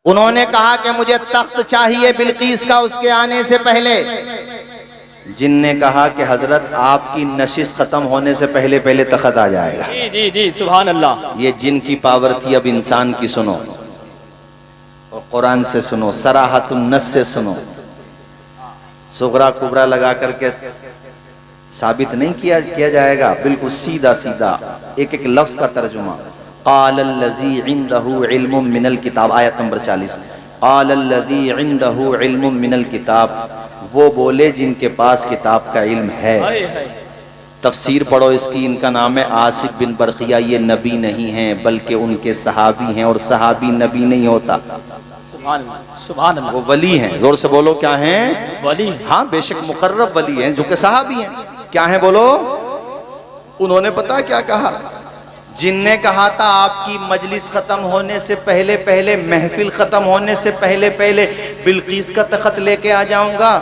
انہوں نے کہا کہ مجھے تخت چاہیے بلقیس کا اس کے آنے سے پہلے۔ جن نے کہا کہ حضرت آپ کی نشست ختم ہونے سے پہلے پہلے تخت آ جائے گا۔ جی جی سبحان اللہ۔ یہ جن کی پاور تھی، اب انسان کی سنو اور قرآن سے سنو، صراحت النص سے سنو، صغرا کبرا لگا کر کے ثابت نہیں کیا جائے گا، بالکل سیدھا سیدھا ایک ایک لفظ کا ترجمہ۔ قال الذی عندہ علم من الکتاب، آیت نمبر 40۔ قال الذی عندہ علم من الکتاب، وہ بولے جن کے پاس کتاب کا علم ہے۔ تفسیر پڑھو اس کی، ان کا نام ہے عاصف بن برقیہ۔ یہ نبی نہیں ہیں بلکہ ان کے صحابی ہیں، اور صحابی نبی نہیں ہوتا، سبحان اللہ، وہ ولی ہیں۔ زور سے بولو کیا ہیں؟ ولی۔ ہاں بے شک مقرب ولی ہیں جو کہ صحابی ہیں۔ کیا ہیں بولو؟ انہوں نے پتا کیا کہا؟ جن نے کہا تھا آپ کی مجلس ختم ہونے سے پہلے پہلے، محفل ختم ہونے سے پہلے پہلے بلقیس کا تخت لے کے آ جاؤں گا،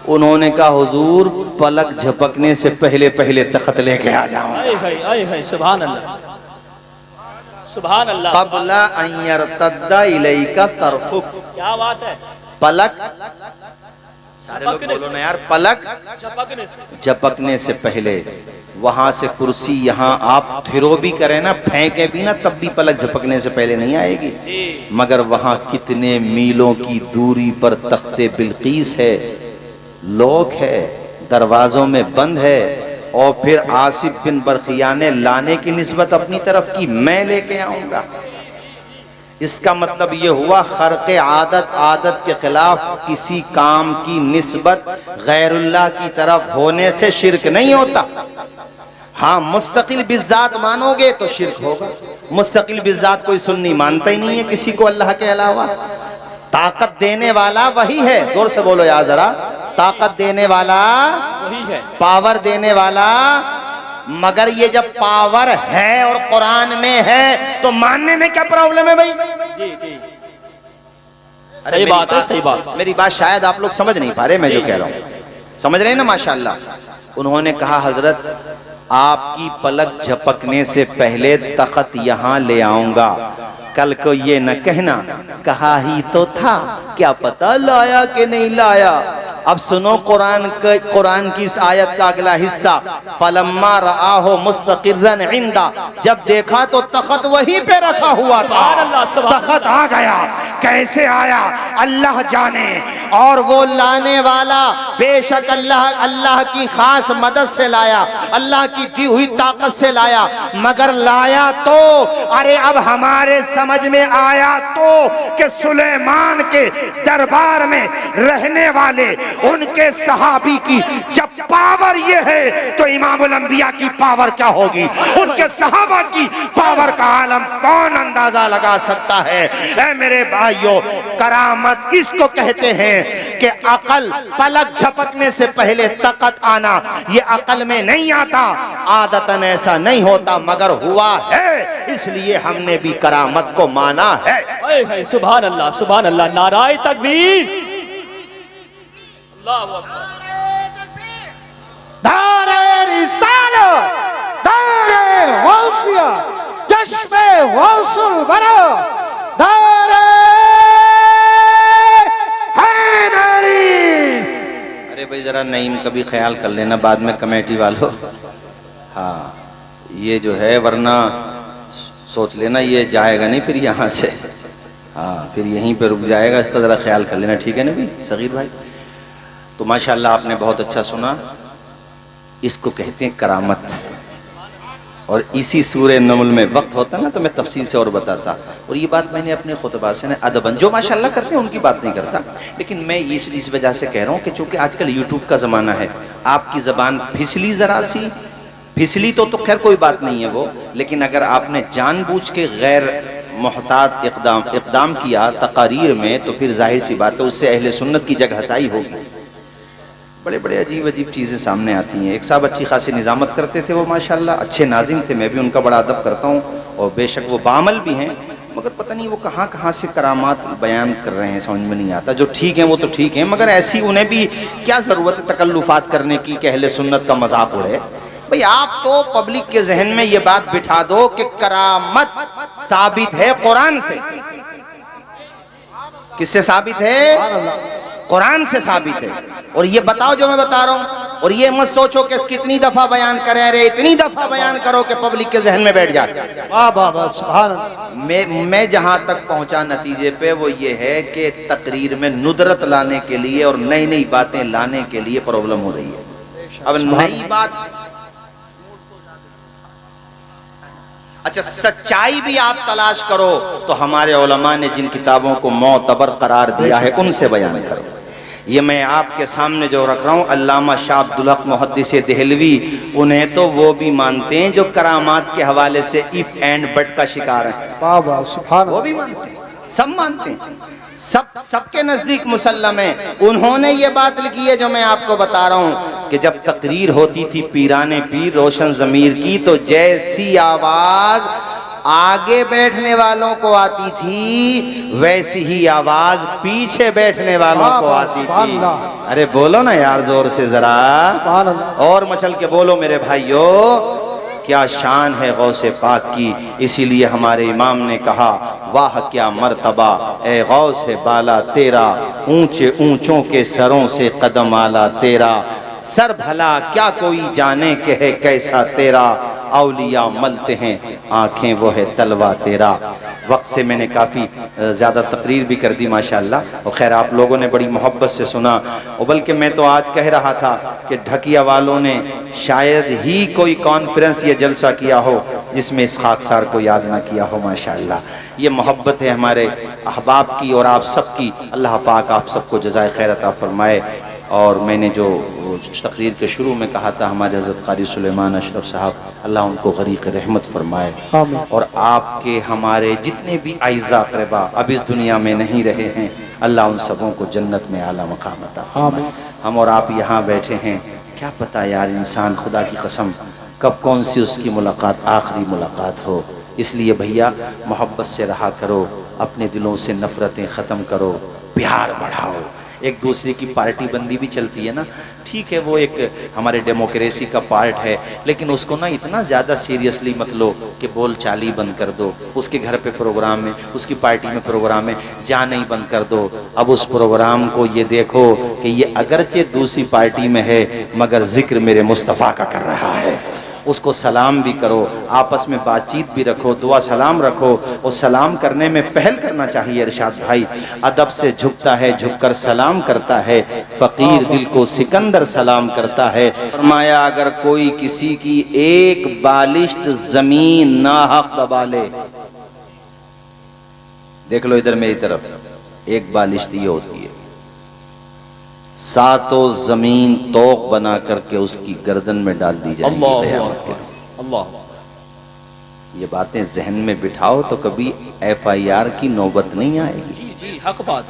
انہوں نے کہا حضور پلک جھپکنے سے پہلے پہلے تخت لے کے آ جاؤں گا۔ سبحان اللہ، سبحان اللہ۔ قبل ان یرتد الیک طرفک، کیا بات ہے؟ پلک، سارے لوگ بولو نا یار، پلک جھپکنے سے پہلے۔ وہاں سے کرسی یہاں آپ تھرو بھی کریں نا، پھینکیں بھی نا، تب بھی پلک جھپکنے سے پہلے نہیں آئے گی۔ مگر وہاں کتنے میلوں کی دوری پر تخت بلقیس ہے، لوک ہے، دروازوں میں بند ہے، اور پھر عاصف بن برقیہ نے لانے کی نسبت اپنی طرف کی، میں لے کے آؤں گا۔ اس کا مطلب یہ ہوا خرق عادت کے خلاف کسی کام کی نسبت غیر اللہ کی طرف ہونے سے شرک نہیں ہوتا۔ ہاں مستقل بالذات مانو گے تو شرک ہوگا۔ مستقل بالذات کوئی سنی مانتا ہی نہیں ہے کسی کو اللہ کے علاوہ۔ طاقت دینے والا وہی ہے، زور سے بولو یا ذرا، طاقت دینے والا وہی ہے، پاور دینے والا۔ مگر یہ جب پاور ہے اور قرآن میں ہے تو ماننے میں کیا پرابلم ہے بھائی؟ جی جی صحیح بات ہے، صحیح بات۔ میری بات شاید آپ لوگ سمجھ نہیں پا رہے، میں جو کہہ رہا ہوں سمجھ رہے ہیں نا ماشاءاللہ۔ انہوں نے کہا حضرت آپ کی پلک جھپکنے سے پہلے تخت یہاں لے آؤں گا، کل کو یہ نہ کہنا کہا ہی تو تھا، کیا پتہ لایا کہ نہیں لایا۔ اب سنو قرآن کی اس آیت کا اگلا حصہ، فَلَمَّا رَآهُ مُسْتَقِرًّا عِنْدَ، جب دیکھا تو تخت وہیں پہ رکھا ہوا تھا۔ تخت آ گیا، کیسے آیا اللہ جانے، اور وہ لانے والا بے شک اللہ کی خاص مدد سے لایا، اللہ کی دی ہوئی طاقت سے لایا۔ مگر لایا تو ارے اب ہمارے سمجھ میں آیا تو کہ سلیمان کے دربار میں رہنے والے ان کے صحابی کی جب پاور یہ ہے تو امام الانبیاء کی پاور کیا ہوگی، ان کے صحابہ کی پاور کا عالم کون اندازہ لگا سکتا ہے۔ اے میرے بھائیو، کرامت اس کو کہتے ہیں کہ عقل پلک جھپکنے سے پہلے تخت آنا، یہ عقل میں نہیں آتا، عادتاً ایسا نہیں ہوتا، مگر ہوا ہے، اس لیے ہم نے بھی کرامت کو مانا ہے۔ سبحان اللہ، سبحان اللہ، نعرہ تکبیر، دار رسالت، دار غوثیہ، جشم غوث الورا، دار حیدری۔ ارے بھائی ذرا نعیم کا بھی خیال کر لینا بعد میں کمیٹی والو، ہاں یہ جو ہے ورنہ سوچ لینا یہ جائے گا نہیں پھر یہاں سے، ہاں پھر یہیں پہ رک جائے گا، اس کا ذرا خیال کر لینا، ٹھیک ہے نا بھی صغیر بھائی۔ تو ماشاءاللہ آپ نے بہت اچھا سنا، اس کو کہتے ہیں کرامت۔ اور اسی سورہ نمل میں وقت ہوتا نا تو میں تفصیل سے اور بتاتا، اور یہ بات میں نے اپنے خطبہ سے ادباً جو ماشاءاللہ کرتے ہیں ان کی بات نہیں کرتا، لیکن میں اس وجہ سے کہہ رہا ہوں کہ چونکہ آج کل یوٹیوب کا زمانہ ہے، آپ کی زبان پھسلی ذرا سی، پھسلی تو خیر کوئی بات نہیں ہے وہ، لیکن اگر آپ نے جان بوجھ کے غیر محتاط اقدام کیا تقاریر میں تو پھر ظاہر سی بات ہے اس سے اہل سنت کی جگ ہسائی ہوگی۔ بڑے بڑے عجیب چیزیں سامنے آتی ہیں۔ ایک صاحب اچھی خاصی نظامت کرتے تھے، وہ ماشاءاللہ اچھے ناظم تھے، میں بھی ان کا بڑا ادب کرتا ہوں، اور بے شک وہ بعمل بھی ہیں، مگر پتہ نہیں وہ کہاں سے کرامات بیان کر رہے ہیں، سمجھ میں نہیں آتا۔ جو ٹھیک ہیں وہ تو ٹھیک ہیں، مگر ایسی انہیں بھی کیا ضرورت ہے تکلفات کرنے کی کہ اہل سنت کا مذاق اڑے۔ بھئی آپ تو پبلک کے ذہن میں یہ بات بٹھا دو کہ کرامت ثابت ہے قرآن سے، کس سے ثابت ہے؟ قرآن سے ثابت ہے. اور یہ بتاؤ جو میں بتا رہا ہوں، اور یہ مت سوچو کہ کتنی دفعہ بیان کریں، ارے اتنی دفعہ بیان کرو کہ پبلک کے ذہن میں بیٹھ جائے. واہ واہ واہ سبحان اللہ. میں جہاں تک پہنچا نتیجے پہ وہ یہ ہے کہ تقریر میں ندرت لانے کے لیے اور نئی نئی باتیں لانے کے لیے پرابلم ہو رہی ہے. اب نئی بات، اچھا سچائی بھی آپ تلاش کرو تو ہمارے علماء نے جن کتابوں کو معتبر قرار دیا ہے ان سے بیان کرو. یہ میں آپ کے سامنے جو رکھ رہا ہوں، علامہ شاہ عبدالحق محدث دہلوی، انہیں تو وہ بھی مانتے ہیں جو کرامات کے حوالے سے ایف اینڈ بٹ کا شکار ہیں. واہ واہ سبحان وہ اللہ. بھی مانتے ہیں، سب مانتے ہیں، سب کے نزدیک مسلم ہے. انہوں نے یہ بات لکھی ہے جو میں آپ کو بتا رہا ہوں کہ جب تقریر ہوتی تھی پیران پیر روشن ضمیر کی تو جیسی آواز آگے بیٹھنے والوں کو آتی تھی ویسی ہی آواز پیچھے بیٹھنے والوں کو آتی تھی. ارے بولو نا یار زور سے ذرا، سبحان اللہ. اور مچل کے بولو میرے بھائیو. کیا شان ہے غوث پاک کی، اسی لیے ہمارے امام نے کہا واہ کیا مرتبہ اے غوث بالا تیرا، اونچے اونچوں کے سروں سے قدم آلا تیرا، سر بھلا کیا کوئی جانے کہ ہے کیسا تیرا، اولیاء ملتے ہیں آنکھیں وہ ہے تلوہ تیرا. وقت سے میں نے کافی زیادہ تقریر بھی کر دی ماشاءاللہ، اور خیر آپ لوگوں نے بڑی محبت سے سنا. اور بلکہ میں تو آج کہہ رہا تھا کہ ڈھکیا والوں نے شاید ہی کوئی کانفرنس یا جلسہ کیا ہو جس میں اس خاکسار کو یاد نہ کیا ہو. ماشاءاللہ یہ محبت ہے ہمارے احباب کی اور آپ سب کی. اللہ پاک آپ سب کو جزائے خیر عطا فرمائے. اور میں نے جو تقریر کے شروع میں کہا تھا ہمارے حضرت قاری سلیمان اشرف صاحب، اللہ ان کو غریق رحمت فرمائے. آمین. اور آپ کے ہمارے جتنے بھی اعزاء اقربا اب اس دنیا میں نہیں رہے ہیں، اللہ ان سبوں کو جنت میں اعلیٰ مقام عطا فرمائے. ہم اور آپ یہاں بیٹھے ہیں، کیا پتہ یار انسان خدا کی قسم کب کون سی اس کی ملاقات آخری ملاقات ہو. اس لیے بھیا محبت سے رہا کرو، اپنے دلوں سے نفرتیں ختم کرو، پیار بڑھاؤ. ایک دوسرے کی پارٹی بندی بھی چلتی ہے نا، ٹھیک ہے وہ ایک ہمارے ڈیموکریسی کا پارٹ ہے، لیکن اس کو نا اتنا زیادہ سیریسلی مت لو کہ بول چالی بند کر دو. اس کے گھر پہ پروگرام ہے، اس کی پارٹی میں پروگرام ہے، جانا ہی بند کر دو. اب اس پروگرام کو یہ دیکھو کہ یہ اگرچہ دوسری پارٹی میں ہے مگر ذکر میرے مصطفیٰ کا کر رہا ہے. اس کو سلام بھی کرو، آپس میں بات چیت بھی رکھو، دعا سلام رکھو. اور سلام کرنے میں پہل کرنا چاہیے. ارشاد بھائی ادب سے جھکتا ہے جھک کر سلام کرتا ہے، فقیر دل کو سکندر سلام کرتا ہے. فرمایا اگر کوئی کسی کی ایک بالشت زمین ناحق دبا لے، دیکھ لو ادھر میری طرف، ایک بالشت یہ ہوتی ہے، ساتوں زمین توق بنا کر کے اس کی گردن میں ڈال دی جائے گی قیامت کے دن. اللہ یہ باتیں ذہن میں بٹھاؤ تو کبھی ایف آئی آر کی نوبت نہیں آئے گی جی جی حق بات.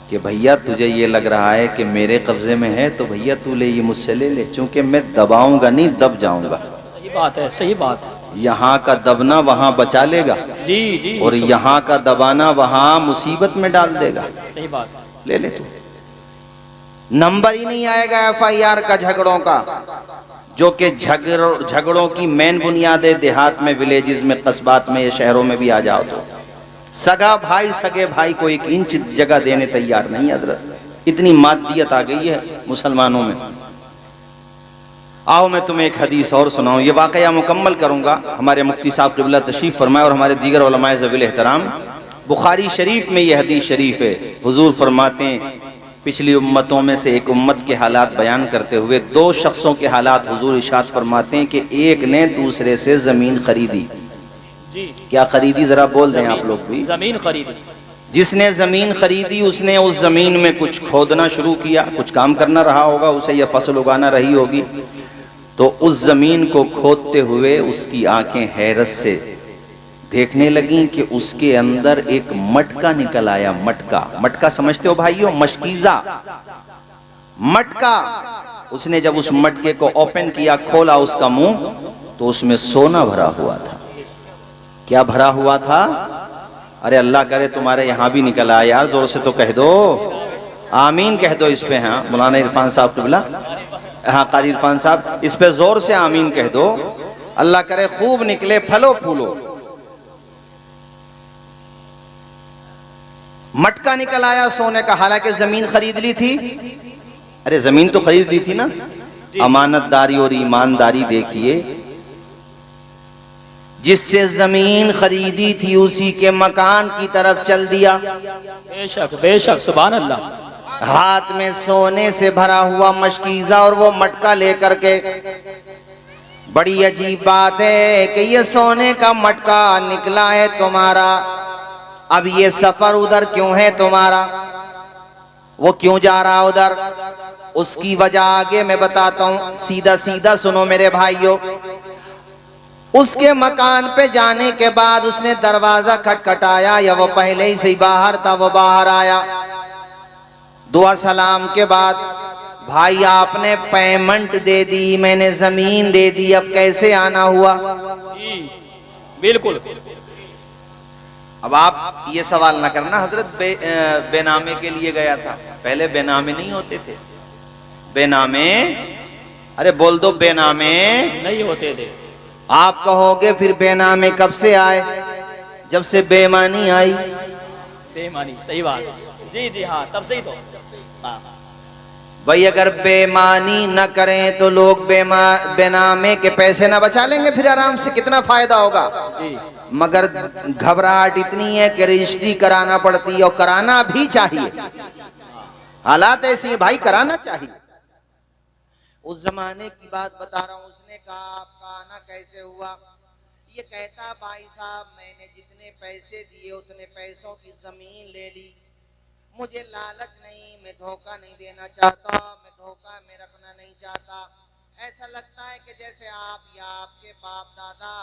کہ بھیا تجھے یہ لگ رہا ہے کہ میرے قبضے میں ہے تو بھیا تو لے، یہ مجھ سے لے لے، چونکہ میں دباؤں گا نہیں، دب جاؤں گا. صحیح بات ہے، صحیح بات ہے. یہاں کا دبنا وہاں بچا لے گا، جی جی اور یہاں کا دبانا وہاں مصیبت میں ڈال دے گا. صحیح بات ہے. لے لے تو، نمبر ہی نہیں آئے گا ایف آئی آر کا جھگڑوں کا، جو کہ جھگڑوں کی مین بنیاد ہے دیہات میں، ولیجز میں، قصبات میں یا شہروں میں بھی آ جاؤ تو سگا بھائی سگے بھائی کو ایک انچ جگہ دینے تیار نہیں. حضرت اتنی مادیت آ گئی ہے مسلمانوں میں. آؤ میں تمہیں ایک حدیث اور سناؤں، یہ واقعہ مکمل کروں گا. ہمارے مفتی صاحب قبلہ تشریف فرمائے اور ہمارے دیگر علماء ذوی الاحترام، بخاری شریف میں یہ حدیث شریف ہے. حضور فرماتے ہیں پچھلی امتوں میں سے ایک امت کے حالات بیان کرتے ہوئے دو شخصوں کے حالات حضور ارشاد فرماتے ہیں کہ ایک نے دوسرے سے زمین خریدی. جی کیا خریدی ذرا بول دیں آپ لوگ بھی. زمین خریدی. جس نے زمین خریدی اس نے اس زمین میں کچھ کھودنا شروع کیا، کچھ کام کرنا رہا ہوگا اسے، یا فصل اگانا رہی ہوگی. تو اس زمین کو کھودتے ہوئے اس کی آنکھیں حیرت سے دیکھنے لگیں کہ اس کے اندر ایک مٹکا نکل آیا. مٹکا سمجھتے ہو بھائیو؟ مشکیزہ، مٹکا. اس نے جب اس مٹکے کو اوپن کیا، کھولا اس کا منہ، تو اس میں سونا بھرا ہوا تھا. کیا بھرا ہوا تھا؟ ارے اللہ کرے تمہارے یہاں بھی نکل آیا یار، زور سے تو کہہ دو، آمین کہہ دو اس پہ. ہاں مولانا عرفان صاحب قبلہ، ہاں قاری عرفان صاحب، اس پہ زور سے آمین کہہ دو. اللہ کرے خوب نکلے، پھلو پھولو. مٹکا نکل آیا سونے کا، حالانکہ زمین خرید لی تھی. ارے زمین تو خرید لی تھی نا. امانت داری اور ایمانداری دیکھیے، جس سے زمین خریدی تھی اسی کے مکان کی طرف چل دیا. بے شک سبحان اللہ. ہاتھ میں سونے سے بھرا ہوا مشکیزہ اور وہ مٹکا لے کر کے. بڑی عجیب بات ہے کہ یہ سونے کا مٹکا نکلا ہے تمہارا، اب یہ سفر ادھر کیوں ہے تمہارا؟ وہ کیوں جا رہا ادھر؟ اس کی وجہ آگے میں بتاتا ہوں، سیدھا سیدھا سنو میرے بھائیوں. اس کے مکان پہ جانے کے بعد اس نے دروازہ کھٹکھٹایا، یا وہ پہلے ہی سے باہر تھا، وہ باہر آیا. دعا سلام کے بعد، بھائی آپ نے پیمنٹ دے دی، میں نے زمین دے دی، اب کیسے آنا ہوا؟ جی بالکل. اب آپ یہ سوال نہ کرنا حضرت بے نامے کے لیے گیا تھا. پہلے بے نامے نہیں ہوتے تھے. بے نامے، ارے بول دو، بے نامے نہیں ہوتے تھے. آپ کہو گے پھر بے نامے کب سے آئے؟ جب سے بے ایمانی آئی. بے ایمانی، صحیح بات. جی جی ہاں، تب سے ہی تو. ہاں بھئی اگر بے ایمانی نہ کریں تو لوگ بے نامے کے پیسے نہ بچا لیں گے، پھر آرام سے کتنا فائدہ ہوگا. جی مگر گھبراہٹ اتنی ہے کہ رجسٹری کرانا پڑتی ہے، اور کرانا بھی چاہیے. حالات ایسی ہیں بھائی، کرانا چاہیے. اس زمانے کی بات بتا رہا ہوں. اس نے کہا آپ کا آنا کیسے ہوا؟ یہ کہتا بھائی صاحب میں نے جتنے پیسے دیے اتنے پیسوں کی زمین لے لی. مجھے لالچ نہیں، میں دھوکہ نہیں دینا چاہتا، میں دھوکہ میں رکھنا نہیں چاہتا. ایسا لگتا ہے کہ جیسے آپ یا آپ کے باپ دادا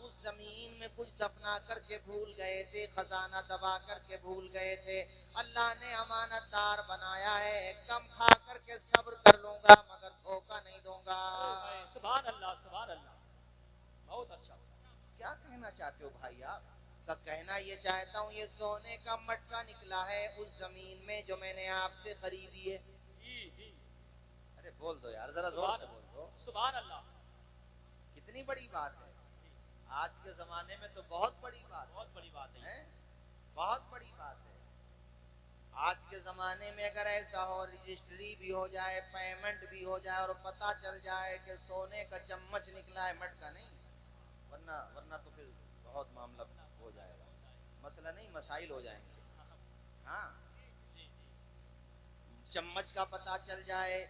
اس زمین میں کچھ دفنا کر کے بھول گئے تھے، خزانہ دبا کر کے بھول گئے تھے. اللہ نے امانت دار بنایا ہے، کم کھا کر کے صبر کر لوں گا مگر دھوکہ نہیں دوں گا. سبحان اللہ سبحان اللہ. بہت اچھا. کیا کہنا چاہتے ہو بھائی آپ؟ کا کہنا یہ چاہتا ہوں، یہ سونے کا مٹکا نکلا ہے اس زمین میں جو میں نے آپ سے خریدی ہے. جی جی ارے بول دو یار، ذرا زور سے بول دو. سبحان اللہ. کتنی بڑی بات ہے. آج کے زمانے میں تو بہت بڑی بات بہت بڑی بات ہے. بہت بڑی بات ہے. آج کے زمانے میں اگر ایسا ہو، رجسٹری بھی ہو جائے، پیمنٹ بھی ہو جائے، اور پتہ چل جائے کہ سونے کا چمچ نکلا ہے، مٹکا نہیں، ورنہ تو پھر بہت معاملہ ہو جائے گا. مسئلہ نہیں، مسائل ہو جائیں گے. ہاں، چمچ کا پتہ چل جائے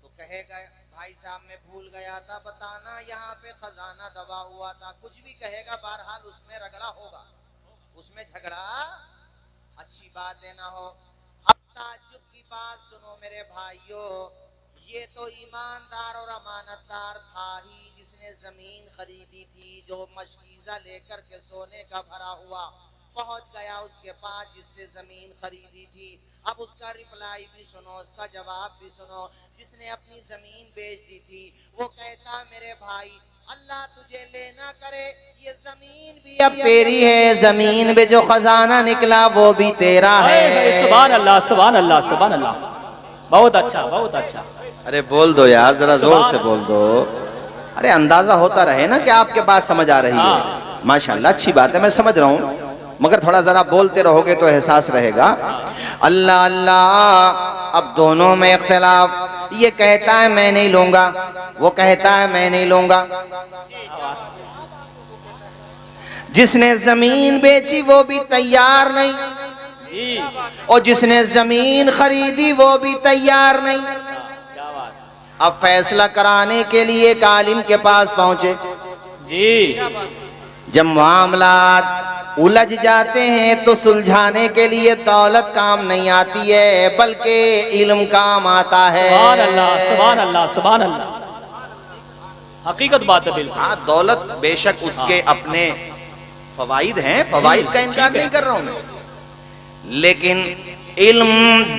تو کہے گا بھائی صاحب میں بھول گیا تھا بتانا، یہاں پہ خزانہ دبا ہوا تھا. کچھ بھی کہے گا، بہرحال اس میں رگڑا ہوگا، اس میں جھگڑا. اچھی بات ہے نہ ہو. اب تعجب کی بات سنو میرے بھائیوں، یہ تو ایماندار اور امانت دار تھا ہی جس نے زمین خریدی تھی، جو مشکیزہ لے کر کے سونے کا بھرا ہوا پہنچ گیا اس کے پاس جس سے زمین خریدی تھی. اب اس کا ریپلائی بھی سنو، اس کا جواب بھی سنو. جس نے اپنی زمین بیچ دی تھی وہ کہتا میرے بھائی اللہ تجھے لینا کرے، یہ زمین بھی اب تیری ہے، زمین میں جو خزانہ نکلا وہ بھی تیرا ہے. سبحان اللہ سبحان اللہ سبحان اللہ. بہت اچھا بہت اچھا. ارے بول دو یار، ذرا زور سے بول دو. ارے اندازہ ہوتا رہے نا کہ آپ کے بات سمجھ آ رہی ہے. ماشاءاللہ اچھی بات ہے، میں سمجھ رہا ہوں، مگر تھوڑا ذرا بولتے رہو گے تو احساس رہے گا. اللہ اللہ. اب دونوں میں اختلاف. یہ کہتا ہے میں نہیں لوں گا، وہ کہتا ہے میں نہیں لوں گا. جس نے زمین بیچی وہ بھی تیار نہیں، اور جس نے زمین خریدی وہ بھی تیار نہیں. اب فیصلہ کرانے کے لیے ایک عالم کے پاس پہنچے. جی جب معاملات الجھ جاتے ہیں تو سلجھانے کے لیے دولت کام نہیں آتی ہے بلکہ علم کام آتا ہے. سبحان اللہ سبحان اللہ سبحان اللہ. حقیقت بات ہے بالکل. ہاں، دولت بے شک اس کے اپنے فوائد ہیں، فوائد کا انکار نہیں کر رہا ہوں میں، لیکن علم،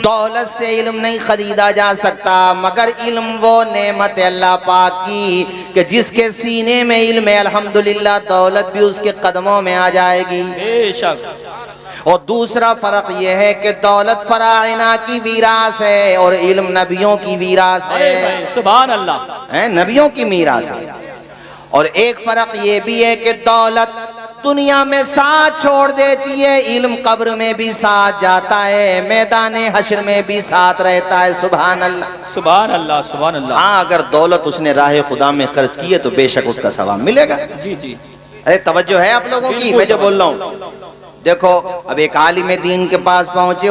دولت سے علم نہیں خریدا جا سکتا، مگر علم وہ نعمت اللہ پاک کی کہ جس کے سینے میں علم ہے الحمدللہ دولت بھی اس کے قدموں میں آ جائے گی. بے شک. اور دوسرا فرق یہ ہے کہ دولت فراعنہ کی ویراث ہے اور علم نبیوں کی ویراث ہے. سبحان اللہ. نبیوں کی میراث ہے. اور ایک فرق یہ بھی ہے کہ دولت دنیا میں ساتھ چھوڑ دیتی ہے، علم قبر میں بھی ساتھ جاتا ہے، میدان حشر میں بھی ساتھ رہتا ہے۔ سبحان اللہ، سبحان اللہ، سبحان اللہ۔ ہاں اگر دولت اس نے راہ خدا میں خرچ کی ہے تو بے شک اس کا ثواب ملے گا۔ جی جی، ارے توجہ ہے آپ لوگوں کی، میں جو بول رہا ہوں۔ دیکھو اب ایک عالم دین کے پاس پہنچے،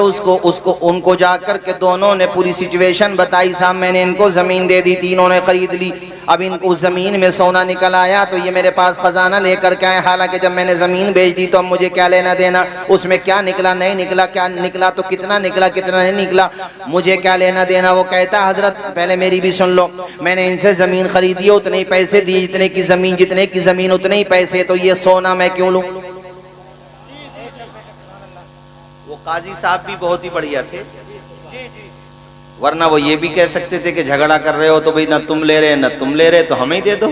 ان کو جا کر کے دونوں نے پوری سچویشن بتائی، صاحب میں نے ان کو زمین دے دی تھی، انہوں نے خرید لی، اب ان کو زمین میں سونا نکل آیا تو یہ میرے پاس خزانہ لے کر کے آئے، حالانکہ جب میں نے زمین بیچ دی تو اب مجھے کیا لینا دینا، اس میں کیا نکلا نہیں نکلا، کیا نکلا تو کتنا نکلا کتنا نہیں نکلا، مجھے کیا لینا دینا۔ وہ کہتا حضرت پہلے میری بھی سن لو، میں نے ان سے زمین خریدی، اتنے ہی پیسے دیے، جتنے کی زمین اتنے ہی پیسے، تو یہ سونا میں کیوں لوں؟ وہ قاضی صاحب بھی بہت ہی بڑھیا تھے، ورنہ وہ یہ بھی کہہ سکتے تھے کہ جھگڑا کر رہے ہو تو بھئی نہ تم لے رہے نہ تم لے رہے تو ہمیں ہی دے دو۔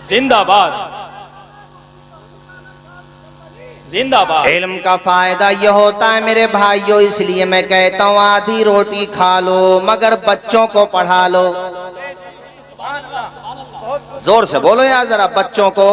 زندہ باد، زندہ باد۔ علم کا فائدہ یہ ہوتا ہے میرے بھائیوں، اس لیے میں کہتا ہوں آدھی روٹی کھا لو مگر بچوں کو پڑھا لو۔ زور سے بولو یا ذرا، بچوں کو۔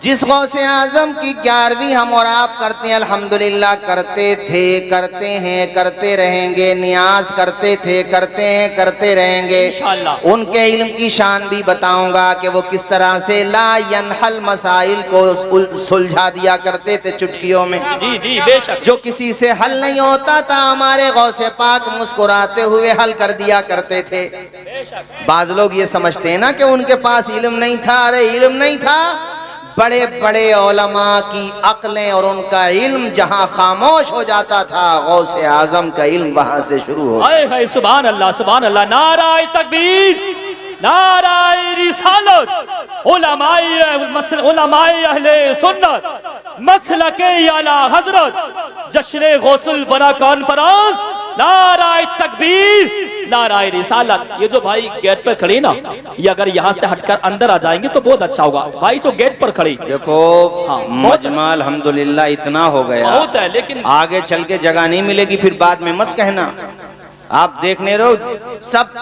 جس غوث اعظم کی 11ویں ہم اور آپ کرتے ہیں، الحمدللہ کرتے تھے، کرتے ہیں، کرتے رہیں گے، نیاز کرتے تھے، کرتے ہیں، کرتے رہیں گے۔ انشاءاللہ ان کے علم کی شان بھی بتاؤں گا کہ وہ کس طرح سے لا ینحل مسائل کو سلجھا دیا کرتے تھے چٹکیوں میں۔ جی جی، بے شک۔ جو کسی سے حل نہیں ہوتا تھا ہمارے غوث پاک مسکراتے ہوئے حل کر دیا کرتے تھے۔ بعض لوگ یہ سمجھتے ہیں نا کہ ان کے پاس علم نہیں تھا، ارے علم نہیں تھا، بڑے بڑے علماء کی عقلیں اور ان کا علم جہاں خاموش ہو جاتا تھا، غوث اعظم کا علم وہاں سے شروع ہوتا۔ ہائے ہائے، سبحان اللہ، سبحان اللہ، نعرہ تکبیر، نعرہ رسالت، علماء اہل سنت، مسلک اعلی حضرت، جشن غوث الورا کانفرنس، نعرہ تکبیر، نعرہ رسالت۔ یہ جو بھائی گیٹ پر کھڑی نا، یہ اگر یہاں سے ہٹ کر اندر آ جائیں گے تو بہت اچھا ہوگا۔ بھائی جو گیٹ پر کھڑی، دیکھو مجمع الحمدللہ اتنا ہو گیا، بہت ہے، لیکن آگے چل کے جگہ نہیں ملے گی، پھر بعد میں مت کہنا۔ آپ دیکھنے رہو، سب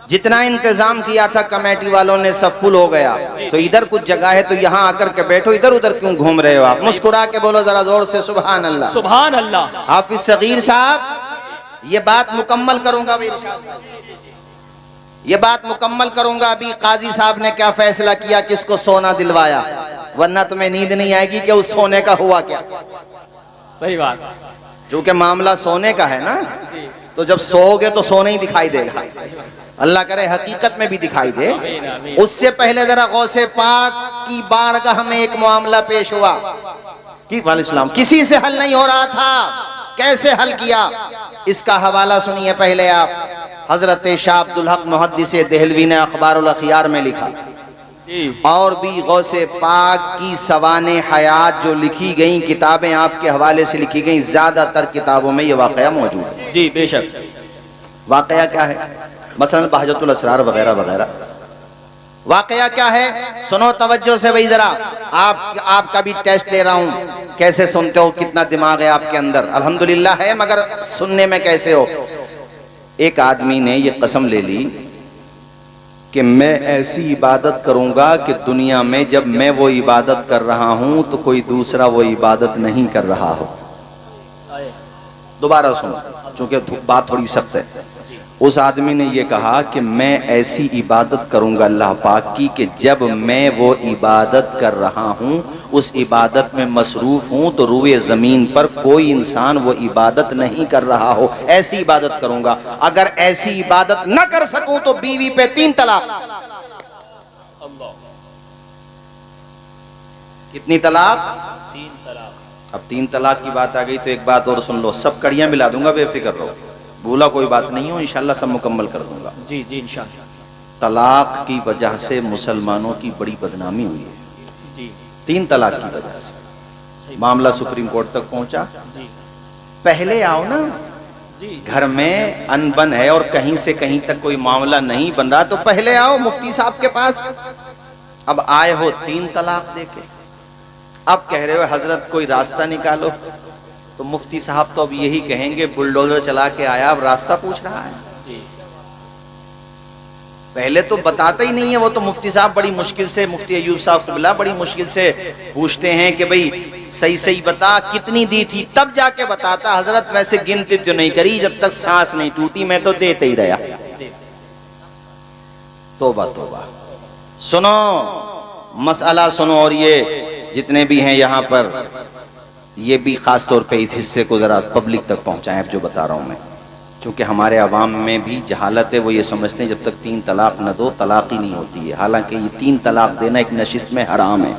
جتنا انتظام کیا تھا کمیٹی والوں نے سب فل ہو گیا، تو ادھر کچھ جگہ ہے تو یہاں آ کر کے بیٹھو، ادھر ادھر کیوں گھوم رہے ہو آپ؟ مسکرا کے بولو ذرا زور سے سبحان اللہ۔ سبحان اللہ۔ حافظ صغیر صاحب، یہ بات مکمل کروں گا، یہ بات مکمل کروں گا ابھی قاضی صاحب نے کیا فیصلہ کیا، کس کو سونا دلوایا، ورنہ تمہیں نیند نہیں آئے گی کہ اس سونے کا ہوا کیا۔ صحیح بات۔ چونکہ معاملہ سونے کا ہے نا، تو جب سو گے تو سونے ہی دکھائی دے گا، اللہ کرے حقیقت میں بھی دکھائی دے۔ اس سے پہلے ذرا غوث پاک کی بارگاہ میں ایک معاملہ پیش ہوا، وعلیکم السلام، کسی سے حل نہیں ہو رہا تھا، کیسے حل کیا، اس کا حوالہ سنیے پہلے آپ۔ حضرت شاہ عبدالحق محدث دہلوی نے اخبار الاخیار میں لکھا، اور بھی غوث پاک کی سوانح حیات جو لکھی گئیں کتابیں آپ کے حوالے سے لکھی گئیں، زیادہ تر کتابوں میں یہ واقعہ موجود ہے۔ جی بے شک۔ واقعہ کیا ہے؟ مثلا بہجت الاسرار وغیرہ وغیرہ۔ واقعہ کیا ہے؟ سنو توجہ سے بھئی، ذرا آپ کا بھی ٹیسٹ لے رہا ہوں، کیسے سنتے ہو، کتنا دماغ ہے آپ کے اندر؟ الحمدللہ ہے، مگر سننے میں کیسے ہو؟ ایک آدمی نے یہ قسم لے لی کہ میں ایسی عبادت کروں گا کہ دنیا میں جب میں وہ عبادت کر رہا ہوں تو کوئی دوسرا وہ عبادت نہیں کر رہا ہو۔ دوبارہ سنو، چونکہ بات تھوڑی سخت ہے۔ اس آدمی نے یہ کہا کہ میں ایسی عبادت کروں گا اللہ پاک کی کہ جب میں وہ عبادت کر رہا ہوں، اس عبادت میں مصروف ہوں، تو روئے زمین پر کوئی انسان وہ عبادت نہیں کر رہا ہو، ایسی عبادت کروں گا۔ اگر ایسی عبادت نہ کر سکوں تو بیوی پہ 3 طلاق۔ کتنی طلاق؟ 3 طلاق۔ اب 3 طلاق کی بات آ گئی تو ایک بات اور سن لو، سب کڑیاں ملا دوں گا، بے فکر رہو، بھولا کوئی بات نہیں ہو، انشاءاللہ سب مکمل کر دوں گا۔ جی جی انشاءاللہ۔ طلاق کی وجہ سے مسلمانوں کی بڑی بدنامی ہوئی ہے، جی 3 طلاق کی وجہ سے معاملہ سپریم کورٹ تک پہنچا۔ جی پہلے آؤ نا، جی گھر میں ان بن ہے اور کہیں سے کہیں تک کوئی معاملہ نہیں بن رہا تو پہلے آؤ مفتی صاحب کے پاس، اب آئے ہو 3 طلاق دے کے، اب کہہ رہے ہو حضرت کوئی راستہ نکالو، تو مفتی صاحب تو اب یہی کہیں گے بلڈوزر چلا کے آیا اب راستہ پوچھ رہا ہے۔ جی پہلے تو بتاتا ہی نہیں ہے، وہ تو مفتی صاحب بڑی مشکل سے، مفتی ایوب صاحب قبلہ بڑی مشکل سے پوچھتے ہیں کہ بھئی صحیح بتا کتنی دی تھی، تب جا کے بتاتا حضرت ویسے گنتی تو نہیں کری، جب تک سانس نہیں ٹوٹی میں تو دیتے ہی رہا۔ توبہ توبہ۔ سنو مسئلہ سنو، اور یہ جتنے بھی ہیں یہاں پر یہ بھی خاص طور پہ اس حصے کو ذرا پبلک تک پہنچائیں، اب جو بتا رہا ہوں میں، چونکہ ہمارے عوام میں بھی جہالت ہے، وہ یہ سمجھتے ہیں جب تک 3 طلاق نہ دو طلاق ہی نہیں ہوتی ہے، حالانکہ یہ 3 طلاق دینا ایک نشست میں حرام ہے۔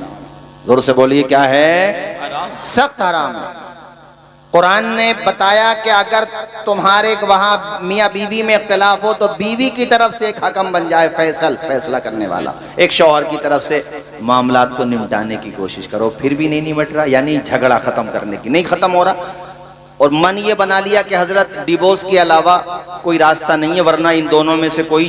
زور سے بولیے کیا ہے؟ سخت حرام ہے۔ قرآن نے بتایا کہ اگر تمہارے وہاں میاں بیوی میں اختلاف ہو تو بیوی کی طرف سے ایک حکم بن جائے، فیصلہ کرنے والا، ایک شوہر کی طرف سے معاملات کو نمٹانے کی کوشش کرو، پھر بھی نہیں نمٹ رہا، یعنی جھگڑا ختم کرنے کی نہیں ختم ہو رہا، اور من یہ بنا لیا کہ حضرت ڈیورس کے علاوہ کوئی راستہ نہیں ہے، ورنہ ان دونوں میں سے کوئی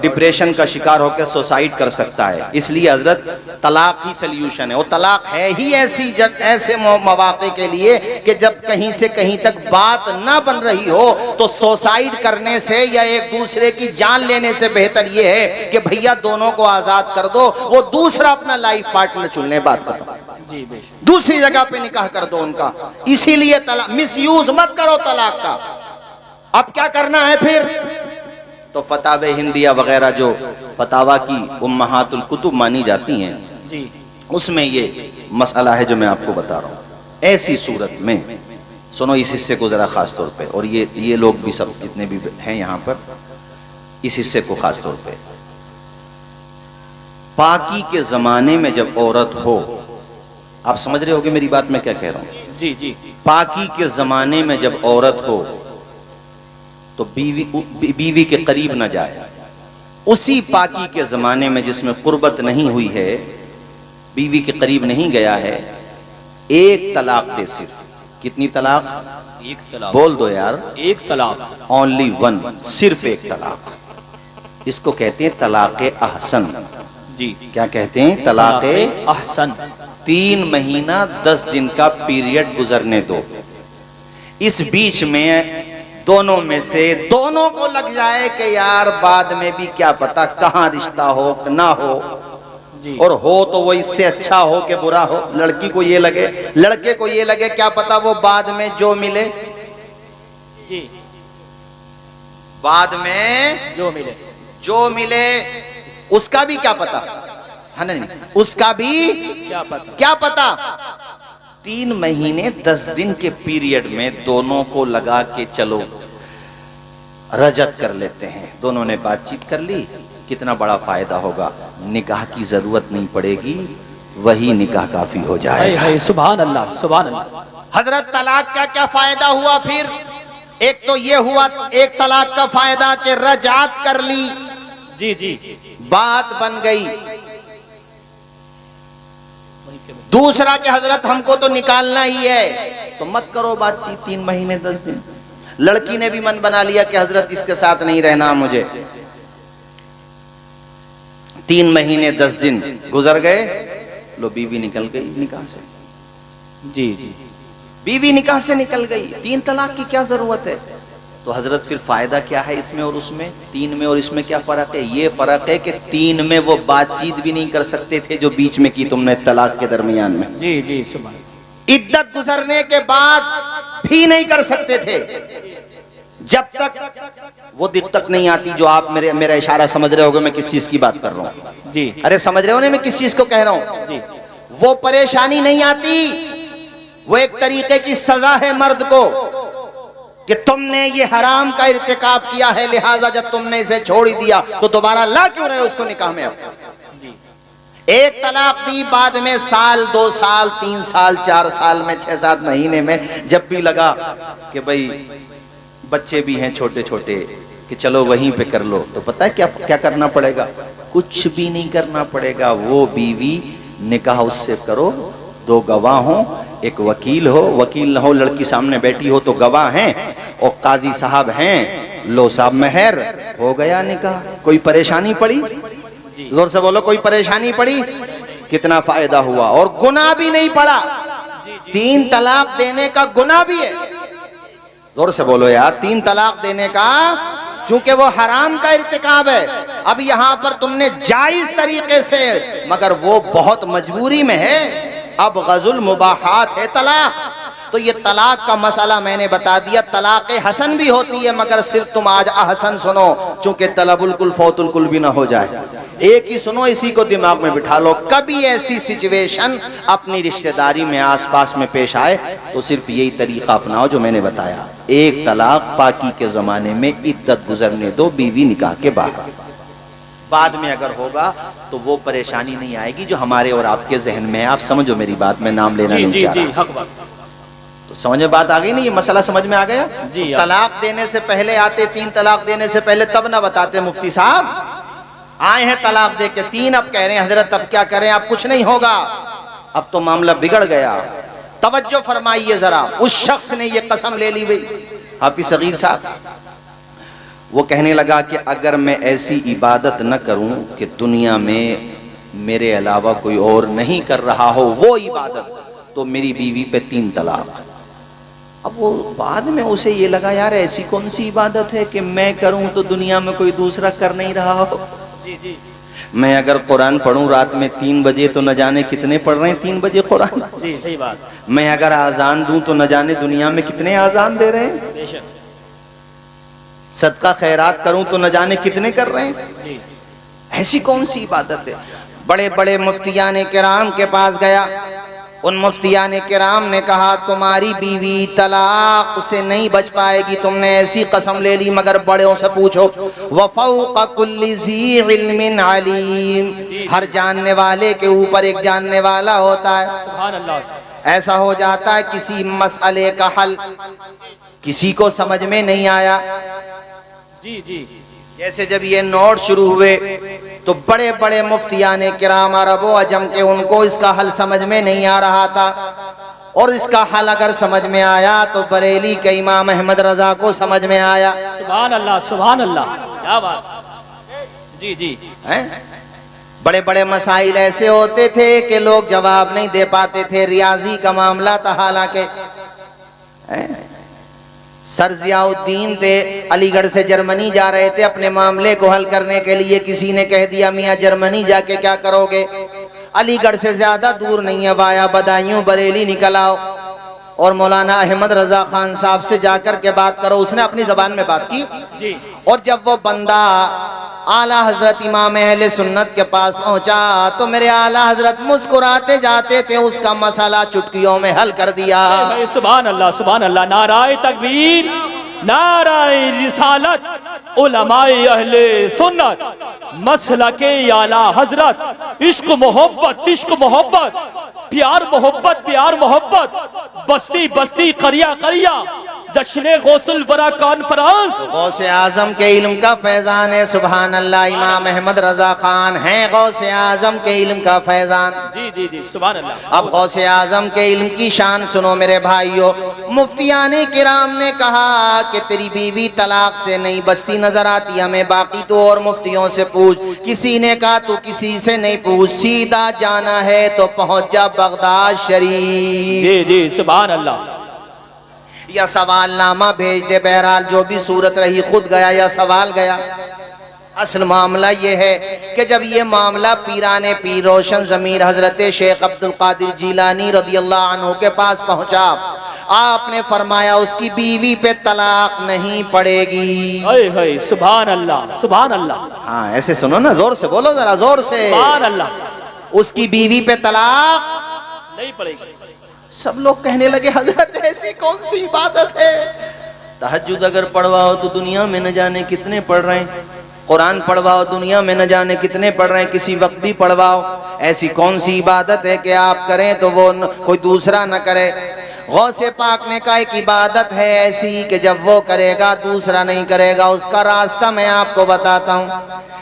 ڈپریشن کا شکار ہو کے سوسائیڈ کر سکتا ہے، اس لیے حضرت طلاق ہی سلیوشن ہے۔ اور طلاق ہے ہی ایسے مواقع کے لیے کہ جب کہیں سے کہیں تک بات نہ بن رہی ہو تو سوسائیڈ کرنے سے یا ایک دوسرے کی جان لینے سے بہتر یہ ہے کہ بھیا دونوں کو آزاد کر دو، وہ دوسرا اپنا لائف پارٹنر چن لیں، بات ختم، جی بے شک۔ دوسری جگہ پہ نکاح کر دو ان کا۔ اسی لیے مس یوز مت کرو طلاق کا۔ اب کیا کرنا ہے پھر؟ تو فتاوی ہندیہ وغیرہ جو فتاوا کی امہات الکتب مانی جاتی ہیں، جی اس میں یہ مسئلہ ہے جو میں آپ کو بتا رہا ہوں۔ ایسی صورت میں سنو اس حصے کو ذرا خاص طور پہ، اور یہ لوگ بھی سب جتنے بھی ہیں یہاں پر اس حصے کو خاص طور پہ، پاکی کے زمانے میں جب عورت ہو، آپ سمجھ رہے ہوگے میری بات میں کیا کہہ رہا ہوں؟ جی جی۔ پاکی کے زمانے میں جب عورت ہو تو بیوی کے قریب نہ جائے، اسی پاکی کے زمانے میں جس میں قربت نہیں ہوئی ہے، بیوی کے قریب نہیں گیا ہے، 1 طلاق دے، صرف کتنی طلاق؟ 1 طلاق بول دو یار، 1 طلاق، only 1، صرف 1 طلاق۔ اس کو کہتے ہیں طلاق احسن۔ جی کیا کہتے ہیں؟ طلاق احسن۔ 3 مہینہ 10 دن کا پیریڈ گزرنے دو، اس بیچ میں دونوں میں سے دونوں کو لگ جائے کہ یار بعد میں بھی کیا پتا کہاں رشتہ ہو نہ ہو، جی اور ہو تو وہ اس سے اچھا ہو کہ برا ہو، لڑکی کو یہ لگے، لڑکے کو یہ لگے کیا پتا وہ بعد میں جو ملے، جی بعد میں جو ملے اس کا بھی کیا پتا ہے، نہیں اس کا بھی کیا پتا۔ 3 مہینے 10 دن کے پیریڈ میں دونوں کو لگا کے چلو رجت کر لیتے ہیں، دونوں نے بات چیت کر لی، کتنا بڑا فائدہ ہوگا، نکاح کی ضرورت نہیں پڑے گی، وہی نکاح کافی ہو جائے گا۔ سبحان اللہ سبحان اللہ۔ حضرت طلاق کا کیا فائدہ ہوا پھر؟ ایک تو یہ ہوا 1 طلاق کا فائدہ کہ رجعت کر لی، جی جی، بات بن گئی۔ دوسرا کہ حضرت ہم کو تو نکالنا ہی ہے، تو مت کرو بات چیت 3 مہینے 10 دن۔ لڑکی نے بھی من بنا لیا کہ حضرت اس کے ساتھ نہیں رہنا مجھے، 3 مہینے 10 دن گزر گئے، لو بیوی نکل گئی نکاح سے، جی جی، بیوی نکاح سے نکل گئی، 3 طلاق کی کیا ضرورت ہے؟ تو حضرت پھر فائدہ کیا ہے اس میں اور اس میں؟ 3 میں اور اس میں کیا فرق ہے؟ یہ فرق ہے کہ 3 میں وہ بات چیت بھی نہیں کر سکتے تھے جو بیچ میں کی تم نے طلاق کے درمیان میں، جی جی، سبحان، عدت گزرنے کے بعد بھی نہیں کر سکتے تھے، جب تک وہ دقت نہیں آتی جو آپ میرا اشارہ سمجھ رہے ہوگے میں کس چیز کی بات کر رہا ہوں، جی ارے سمجھ رہے ہو نا میں کس چیز کو کہہ رہا ہوں؟ جی، وہ پریشانی نہیں آتی، وہ ایک طریقے کی سزا ہے مرد کو کہ تم نے یہ حرام کا ارتکاب کیا ہے، لہٰذا جب تم نے اسے چھوڑ دیا تو دوبارہ لا کیوں رہے اس کو نکاح میں؟ 1 طلاق دی، بعد میں سال 2 سال 3 سال 4 سال میں 6 7 مہینے میں جب بھی لگا کہ بھئی بچے بھی ہیں چھوٹے چھوٹے کہ چلو وہیں پہ کر لو، تو پتہ ہے کیا کرنا پڑے گا؟ کچھ بھی نہیں کرنا پڑے گا، وہ بیوی نکاح اس سے کرو، 2 گواہ ہوں، ایک وکیل ہو، وکیل نہ ہو لڑکی سامنے بیٹھی ہو تو گواہ ہیں اور قاضی صاحب ہیں، لو صاحب مہر، ہو گیا نکاح۔ کوئی پریشانی پڑی؟ جی زور سے بولو، کوئی پریشانی پڑی؟ کتنا فائدہ ہوا، اور گناہ بھی نہیں پڑا۔ 3 طلاق دینے کا گناہ بھی ہے، زور سے بولو یار، 3 طلاق دینے کا، چونکہ وہ حرام کا ارتکاب ہے۔ اب یہاں پر تم نے جائز طریقے سے، مگر وہ بہت مجبوری میں ہے، اب غزل المباحات ہے طلاق۔ تو یہ طلاق کا مسئلہ میں نے بتا دیا، طلاق حسن بھی ہوتی ہے، مگر صرف تم آج احسن سنو، چونکہ طلب الکل فوت الکل بھی نہ ہو جائے، ایک ہی سنو، اسی کو دماغ میں بٹھا لو۔ کبھی ایسی سچویشن اپنی رشتہ داری میں آس پاس میں پیش آئے تو صرف یہی طریقہ اپناؤ جو میں نے بتایا، 1 طلاق پاکی کے زمانے میں عدت گزرنے دو، بیوی نکاح کے باہر، بعد میں اگر ہوگا تو وہ پریشانی نہیں آئے گی جو ہمارے اور آپ کے ذہن میں ہے۔ آپ سمجھو میری بات، میں نام لینا نہیں چاہ رہا، حق بات، تو سمجھ میں بات آ گئی نہیں؟ یہ مسئلہ سمجھ میں آ گیا؟ جی طلاق دینے سے پہلے آتے، 3 طلاق دینے سے پہلے تب نہ بتاتے مفتی صاحب، آئے ہیں طلاق دے کے 3، اب کہہ رہے ہیں حضرت اب کیا کریں، اب کچھ نہیں ہوگا، اب تو معاملہ بگڑ گیا۔ توجہ فرمائیے ذرا، اس شخص نے یہ قسم لے لی بھئی، حافظ صغیر صاحب، وہ کہنے لگا کہ اگر میں ایسی عبادت نہ کروں کہ دنیا میں میرے علاوہ کوئی اور نہیں کر رہا ہو وہ عبادت، تو میری بیوی پہ 3 طلاق۔ اب وہ بعد میں اسے یہ لگا یار ایسی کون سی عبادت ہے کہ میں کروں تو دنیا میں کوئی دوسرا کر نہیں رہا ہو۔ میں اگر قرآن پڑھوں رات میں 3 بجے تو نہ جانے کتنے پڑھ رہے ہیں 3 بجے قرآن، جی صحیح بات، میں اگر آزان دوں تو نہ جانے دنیا میں کتنے آزان دے رہے ہیں، بے شک، صدقہ خیرات کروں تو نہ جانے کتنے کر رہے ہیں۔ جی ایسی کون سی عبادت ہے؟ بڑے بڑے مفتیان کرام کے پاس گیا، ان مفتیان کرام نے کہا تمہاری بیوی طلاق سے نہیں بچ پائے گی، تم نے ایسی قسم لے لی، مگر بڑوں سے پوچھو، وَفَوْقَ كُلِّ ذِي عِلْمٍ عَلِيمٍ، ہر جاننے والے کے اوپر ایک جاننے والا ہوتا ہے۔ سبحان اللہ، ایسا ہو جاتا ہے کسی مسئلے کا حل کسی کو سمجھ میں نہیں آیا، جی جی، جیسے جب یہ نوٹ شروع ہوئے تو بڑے بڑے مفتیان کرام عرب و عجم کے ان کو اس کا حل سمجھ میں نہیں آ رہا تھا، اور اس کا حل اگر سمجھ میں آیا تو بریلی کے امام احمد رضا کو سمجھ میں آیا۔ سبحان اللہ، سبحان اللہ، کیا بات، جی جی، بڑے بڑے مسائل ایسے ہوتے تھے کہ لوگ جواب نہیں دے پاتے تھے، ریاضی کا معاملہ تھا، حالانکہ سر ضیاء الدین تھے، علی گڑھ سے جرمنی جا رہے تھے اپنے معاملے کو حل کرنے کے لیے، کسی نے کہہ دیا میاں جرمنی جا کے کیا کرو گے، علی گڑھ سے زیادہ دور نہیں ہے، وایا بدایوں بریلی نکل آؤ اور مولانا احمد رضا خان صاحب سے جا کر کے بات کرو۔ اس نے اپنی زبان میں بات کی، جی، اور جب وہ بندہ اعلیٰ حضرت امام اہل سنت کے پاس پہنچا تو میرے اعلیٰ حضرت مسکراتے جاتے تھے، اس کا مسئلہ چٹکیوں میں حل کر دیا۔ سبحان اللہ، سبحان اللہ، نعرہ تکبیر، نعرہ رسالت، علماء اہل سنت، مسلک اعلیٰ حضرت، عشق محبت، عشق محبت، پیار محبت، پیار محبت، بستی بستی، قریہ قریہ، جشن غوث الورا کانفرنس، غوث اعظم کے علم کا فیضان ہے، سبحان اللہ، امام احمد رضا خان ہیں غوث اعظم کے علم کا فیضان۔ جی جی جی، سبحان اللہ۔ اب غوث اعظم کے علم کی شان سنو میرے بھائیو، مفتیان کرام نے کہا کہ تیری بیوی طلاق سے نہیں بچتی نظر آتی ہمیں، باقی تو اور مفتیوں سے پوچھ، کسی نے کہا تو کسی سے نہیں پوچھ، سیدھا جانا ہے تو پہنچ جا بغداد شریف، جی جی، سبحان اللہ، یا سوال نامہ بھیج دے، بہرحال جو بھی صورت رہی، خود گیا یا سوال گیا۔ اصل معاملہ یہ ہے کہ جب یہ معاملہ پیران پیر روشن ضمیر حضرت شیخ عبدالقادر جیلانی رضی اللہ عنہ کے پاس پہنچا، آپ نے فرمایا اس کی بیوی پہ طلاق نہیں پڑے گی۔ اے اے، سبحان اللہ، سبحان اللہ، ہاں ایسے سنو نا، زور سے بولو ذرا، زور سے، سبحان اللہ، اس کی بیوی پہ طلاق نہیں پڑے گی۔ سب لوگ کہنے لگے حضرت ایسی کون سی عبادت ہے، تہجد اگر پڑھواؤ تو دنیا میں نہ جانے کتنے پڑھ رہے ہیں، قرآن پڑھواؤ دنیا میں نہ جانے کتنے پڑھ رہے ہیں، کسی وقت بھی پڑھواؤ، ایسی کون سی عبادت ہے کہ آپ کریں تو وہ کوئی دوسرا نہ کرے۔ غوث پاک نے کہا ایک عبادت ہے ایسی کہ جب وہ کرے گا دوسرا نہیں کرے گا، اس کا راستہ میں آپ کو بتاتا ہوں۔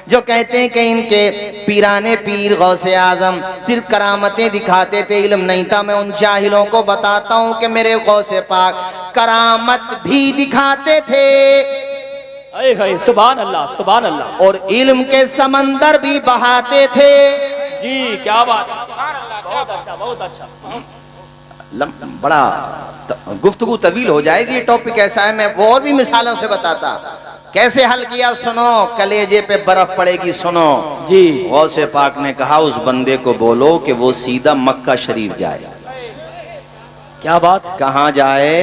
جو کہتے ہیں کہ ان کے پیرانے پیر غوث اعظم صرف کرامتیں دکھاتے تھے، علم نہیں تھا، میں ان جاہلوں کو بتاتا ہوں کہ میرے غوث پاک کرامت بھی دکھاتے تھے اے ہے سبحان اللہ سبحان اللہ. اور علم کے سمندر بھی بہاتے تھے. جی کیا بات ہے. بہت اچھا بہت اچھا. بڑا گفتگو طویل ہو جائے گی. ٹاپک ایسا ہے میں وہ اور بھی مثالوں سے بتاتا. کیسے حل کیا سنو. کلیجے پہ برف پڑے گی سنو. جی غوث پاک نے کہا اس بندے کو بولو کہ وہ سیدھا مکہ شریف جائے. کیا بات ہے. کہاں جائے؟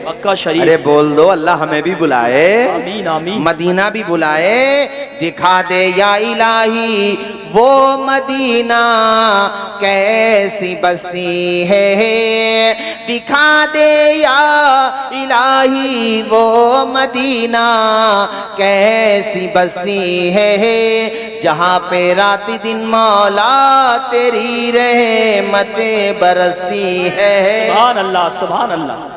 مکہ شریف. ارے بول دو اللہ ہمیں بھی بلائے. آمین آمین. مدینہ بھی بلائے. دکھا دے یا الہی وہ مدینہ کیسی بستی ہے. دکھا دے یا الہی وہ مدینہ کیسی بستی ہے جہاں پہ رات دن مولا تیری رحمت برستی ہے. سبحان اللہ سبحان اللہ.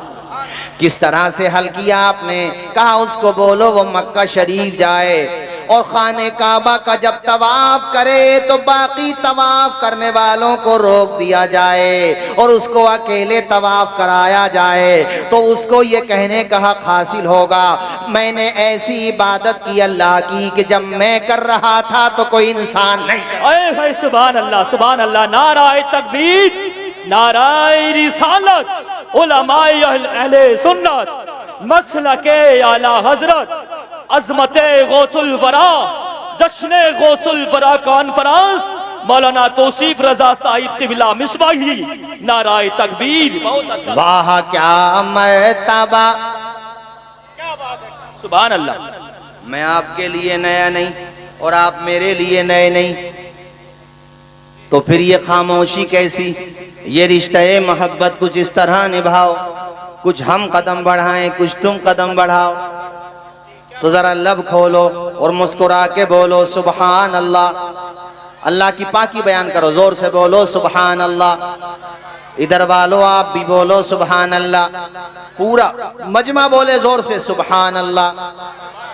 کس طرح سے حل کیا آپ نے. کہا اس کو بولو وہ مکہ شریف جائے اور خانہ کعبہ کا جب طواف کرے تو باقی طواف کرنے والوں کو روک دیا جائے اور اس کو اکیلے طواف کرایا جائے تو اس کو یہ کہنے کا حق حاصل ہوگا میں نے ایسی عبادت کی اللہ کی کہ جب میں کر رہا تھا تو کوئی انسان نہیں کر. اے ہے سبحان اللہ سبحان اللہ. نعرہ تکبیر نعرہ رسالت. علماء اہل سنت مسلک اعلی حضرت عظمت غوث الورا جشن غوث الورا کانفرنس مولانا توصیف رضا صاحب قبلہ مصباحی. نعرہ تکبیر. بہت اچھا. واہ کیا مرتبہ. سبحان اللہ. میں آپ کے لیے نیا نہیں اور آپ میرے لیے نئے نہیں تو پھر یہ خاموشی کیسی. یہ رشتہ محبت کچھ اس طرح نبھاؤ. کچھ ہم قدم بڑھائیں کچھ تم قدم بڑھاؤ. تو ذرا لب کھولو اور مسکرا کے بولو سبحان اللہ. اللہ کی پاکی بیان کرو. زور سے بولو سبحان اللہ. ادھر والو آپ بھی بولو سبحان اللہ. پورا مجمع بولے زور سے سبحان اللہ.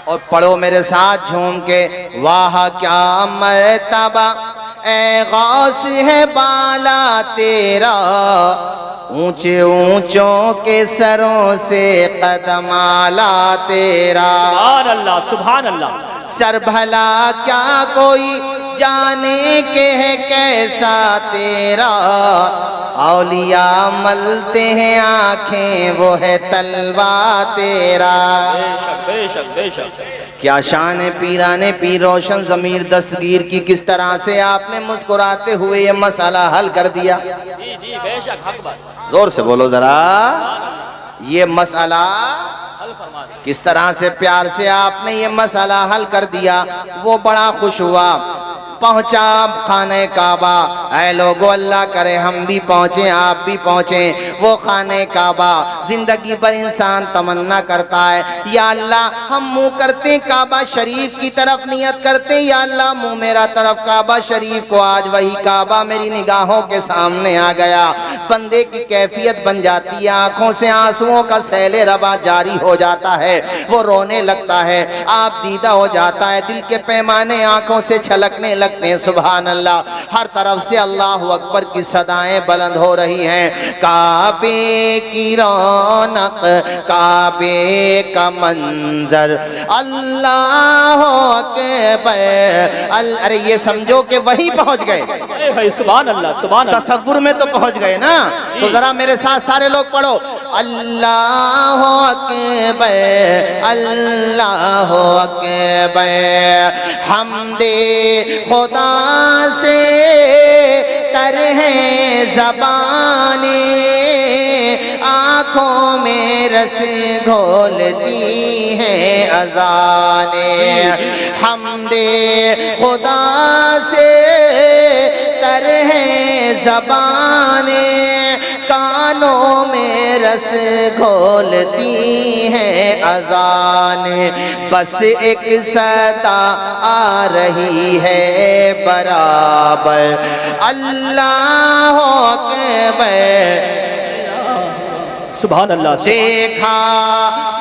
اور پڑھو میرے ساتھ جھوم کے واہ کیا مرتبہ اے غوث ہے بالا تیرا اونچے اونچوں کے سروں سے قدم آلا تیرا. سبحان اللہ سبحان اللہ. سر بھلا کیا کوئی جانے کے ہے کیسا تیرا اولیاء ملتے ہیں آنکھیں وہ ہے تلوا تیرا. بے شک بے شک بے شک. کیا شان ہے پیرانے پیر روشن ضمیر دستگیر کی. کس طرح سے آپ نے مسکراتے ہوئے یہ مسئلہ حل کر دیا. جی جی بے شک حق بات. زور سے بولو ذرا. یہ مسئلہ کس طرح سے پیار سے آپ نے یہ مسئلہ حل کر دیا. وہ بڑا خوش ہوا. پہنچا خانہ کعبہ. اے لوگو اللہ کرے ہم بھی پہنچیں آپ بھی پہنچیں. وہ خانہ کعبہ زندگی پر انسان تمنا کرتا ہے یا اللہ ہم منہ کرتے کعبہ شریف کی طرف نیت کرتے یا اللہ منہ میرا طرف کعبہ شریف کو. آج وہی کعبہ میری نگاہوں کے سامنے آ گیا. بندے کی کیفیت بن جاتی ہے. آنکھوں سے آنسوؤں کا سیل رواں جاری ہو جاتا ہے. وہ رونے لگتا ہے. آپ دیدہ ہو جاتا ہے. دل کے پیمانے آنکھوں سے چھلکنے لگتے ہیں. سبحان اللہ. ہر طرف سے اللہ اکبر کی صدائیں بلند ہو رہی ہیں. کعبے کی رونق کعبے کا منظر اللہ اکبر. ارے یہ سمجھو کہ وہی پہنچ گئے. اے ہے سبحان اللہ سبحان اللہ. تصور میں تو پہنچ گئے نا. تو ذرا میرے ساتھ سارے لوگ پڑھو اللہ اکبر اللہ اکبر. حمد خدا سے تر ہے زبانیں آنکھوں میں رس گھولتی ہیں اذانیں. حمد خدا سے تر ہے زبانیں کانوں میں رس گھولتی ہیں اذانیں. بس ایک صدا آ رہی ہے برابر اللہ اکبر. سبحان اللہ. دیکھا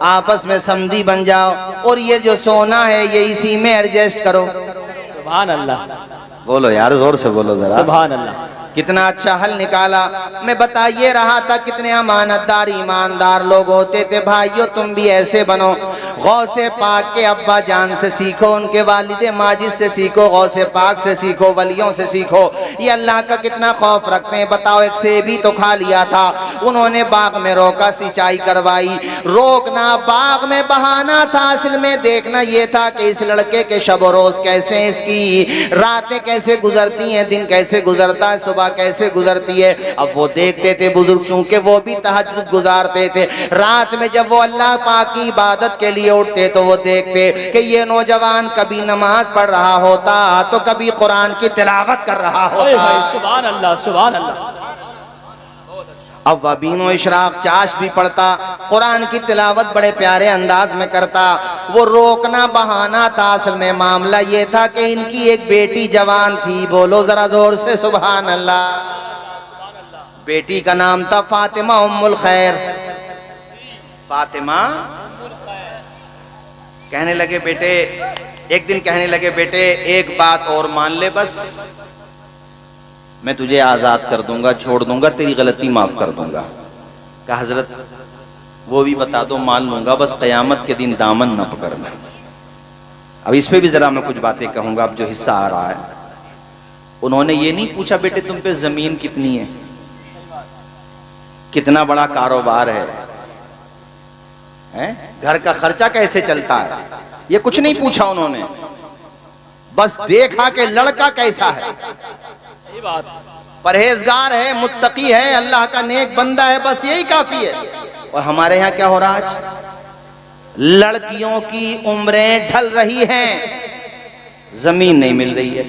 آپس میں سمدھی بن جاؤ اور یہ جو سونا ہے یہ اسی میں ایڈجسٹ کرو. سبحان اللہ بولو یار زور سے بولو ذرا. سبحان اللہ. کتنا اچھا حل نکالا. میں بتا یہ رہا تھا کتنے امانتدار ایماندار لوگ ہوتے تھے. بھائیو تم بھی ایسے بنو. غوث پاک کے ابا جان سے سیکھو, ان کے والد ماجد سے سیکھو, غوث پاک سے سیکھو, ولیوں سے سیکھو. یہ اللہ کا کتنا خوف رکھتے ہیں. بتاؤ ایک سیب ہی تو کھا لیا تھا, انہوں نے باغ میں روکا, سینچائی کروائی. روکنا باغ میں بہانا تھا, اصل میں دیکھنا یہ تھا کہ اس لڑکے کے شب و روز کیسے ہیں, اس کی راتیں کیسے گزرتی ہیں, دن کیسے گزرتا ہے, صبح کیسے گزرتی ہے. اب وہ دیکھتے تھے بزرگ, چونکہ وہ بھی تہجد گزارتے تھے. رات میں جب وہ اللہ پاک کی عبادت کے لیے اٹھتے تو وہ دیکھتے کہ یہ نوجوان کبھی نماز پڑھ رہا ہوتا تو کبھی قرآن کی تلاوت کر رہا ہوتا. سبحان اللہ سبحان اللہ. اوابین و اشراق چاش بھی پڑھتا, قرآن کی تلاوت بڑے پیارے انداز میں کرتا. وہ روکنا بہانا تھا, اصل میں معاملہ یہ تھا کہ ان کی ایک بیٹی جوان تھی. بولو ذرا زور سے سبحان اللہ. بیٹی کا نام تھا فاطمہ ام الخیر. فاطمہ کہنے لگے بیٹے, ایک دن کہنے لگے بیٹے ایک بات اور مان لے, بس میں تجھے آزاد کر دوں گا, چھوڑ دوں گا, تیری غلطی معاف کر دوں گا. کہا حضرت وہ بھی بتا دو, مان لوں گا, بس قیامت کے دن دامن نہ پکڑنا. اب اس پہ بھی ذرا میں کچھ باتیں کہوں گا اب جو حصہ آ رہا ہے. انہوں نے یہ نہیں پوچھا بیٹے تم پہ زمین کتنی ہے, کتنا بڑا کاروبار ہے, گھر کا خرچہ کیسے چلتا ہے, یہ کچھ نہیں پوچھا انہوں نے. بس دیکھا کہ لڑکا کیسا ہے, پرہیزگار ہے, متقی ہے, اللہ کا نیک بندہ ہے, بس یہی کافی ہے. اور ہمارے ہاں کیا ہو رہا آج, لڑکیوں کی عمریں ڈھل رہی ہیں, زمین نہیں مل رہی ہے.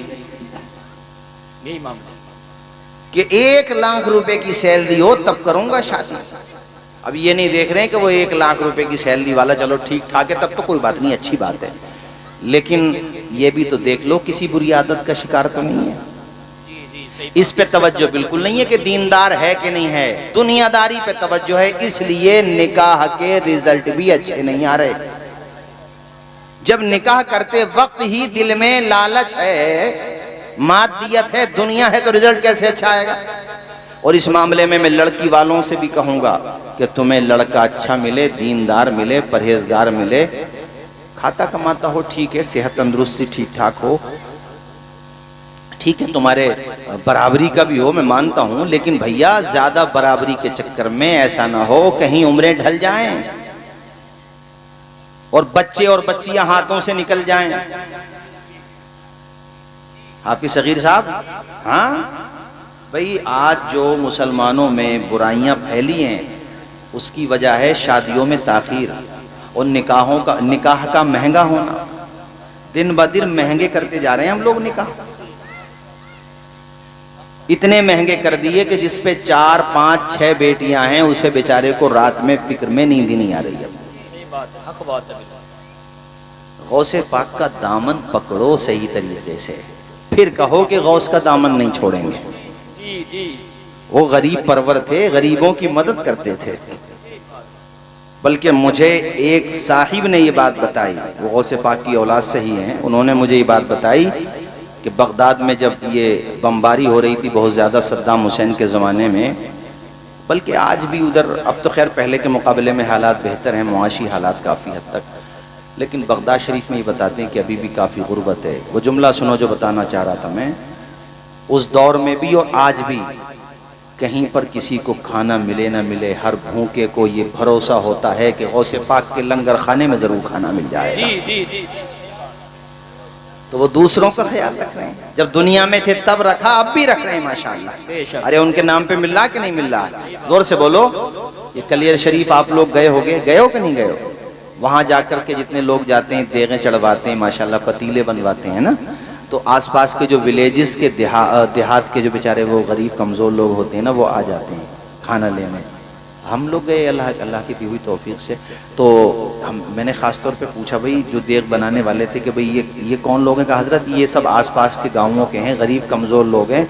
کہ 1 لاکھ روپے کی سیلری ہو تب کروں گا شادی. اب یہ نہیں دیکھ رہے ہیں کہ وہ 1 لاکھ روپے کی سیلری والا چلو ٹھیک ٹھاک ہے تب تو کوئی بات نہیں, اچھی بات ہے, لیکن یہ بھی تو دیکھ لو کسی بری عادت کا شکار تو نہیں ہے. اس پہ توجہ بالکل نہیں ہے کہ دیندار ہے کہ نہیں ہے, دنیا داری پہ توجہ ہے. اس لیے نکاح کے رزلٹ بھی اچھے نہیں آ رہے. جب نکاح کرتے وقت ہی دل میں لالچ ہے, مادیت ہے, دنیا ہے, تو رزلٹ کیسے اچھا آئے گا. اور اس معاملے میں لڑکی والوں سے بھی کہوں گا کہ تمہیں لڑکا اچھا ملے, دیندار ملے, پرہیزگار ملے, کھاتا کماتا ہو ٹھیک ہے, صحت تندرستی ٹھیک ٹھاک ہو ٹھیک ہے, تمہارے برابری کا بھی ہو میں مانتا ہوں, لیکن بھیا زیادہ برابری کے چکر میں ایسا نہ ہو کہیں عمریں ڈھل جائیں اور بچے اور بچیاں ہاتھوں سے نکل جائیں. حافظ صغیر صاحب, ہاں بھئی آج جو مسلمانوں میں برائیاں پھیلی ہیں اس کی وجہ ہے شادیوں میں تاخیر اور نکاح کا مہنگا ہونا. دن بدن مہنگے کرتے جا رہے ہیں ہم لوگ نکاح, اتنے مہنگے کر دیے کہ جس پہ 4 5 6 بیٹیاں ہیں اسے بیچارے کو رات میں فکر میں نیند ہی نہیں آ رہی ہے. غوث پاک کا دامن پکڑو صحیح طریقے سے, پھر کہو کہ غوث کا دامن نہیں چھوڑیں گے. وہ غریب پرور تھے, غریبوں کی مدد کرتے تھے. بلکہ مجھے ایک صاحب نے یہ بات بتائی, وہ غوث پاک کی اولاد سے ہی ہیں, انہوں نے مجھے یہ بات بتائی کہ بغداد میں جب یہ بمباری ہو رہی تھی بہت زیادہ صدام حسین کے زمانے میں, بلکہ آج بھی ادھر, اب تو خیر پہلے کے مقابلے میں حالات بہتر ہیں, معاشی حالات کافی حد تک, لیکن بغداد شریف میں یہ بتاتے ہیں کہ ابھی بھی کافی غربت ہے. وہ جملہ سنو جو بتانا چاہ رہا تھا میں, اس دور میں بھی اور آج بھی کہیں پر کسی کو کھانا ملے نہ ملے, ہر بھوکے کو یہ بھروسہ ہوتا ہے کہ غوث پاک کے لنگر خانے میں ضرور کھانا مل جائے گا. تو وہ دوسروں کا خیال رکھ رہے ہیں, جب دنیا میں تھے تب رکھا, اب بھی رکھ رہے ہیں ماشاءاللہ. ارے ان کے نام پہ مل رہا کہ نہیں مل رہا, زور سے بولو. یہ کلیر شریف آپ لوگ گئے ہو کہ نہیں گئے ہو, وہاں جا کر کے جتنے لوگ جاتے ہیں دیگیں چڑھواتے ہیں ماشاءاللہ, پتیلے بنواتے ہیں نا, تو آس پاس کے جو ولیجز کے دیہات کے جو بیچارے وہ غریب کمزور لوگ ہوتے ہیں نا, وہ آ جاتے ہیں کھانا لینے. ہم لوگ گئے اللہ کی دی ہوئی توفیق سے, تو میں نے خاص طور پہ پوچھا بھئی جو دیگ بنانے والے تھے کہ بھئی یہ کون لوگ ہیں. کہا حضرت یہ سب آس پاس کے گاؤں کے ہیں, غریب کمزور لوگ ہیں,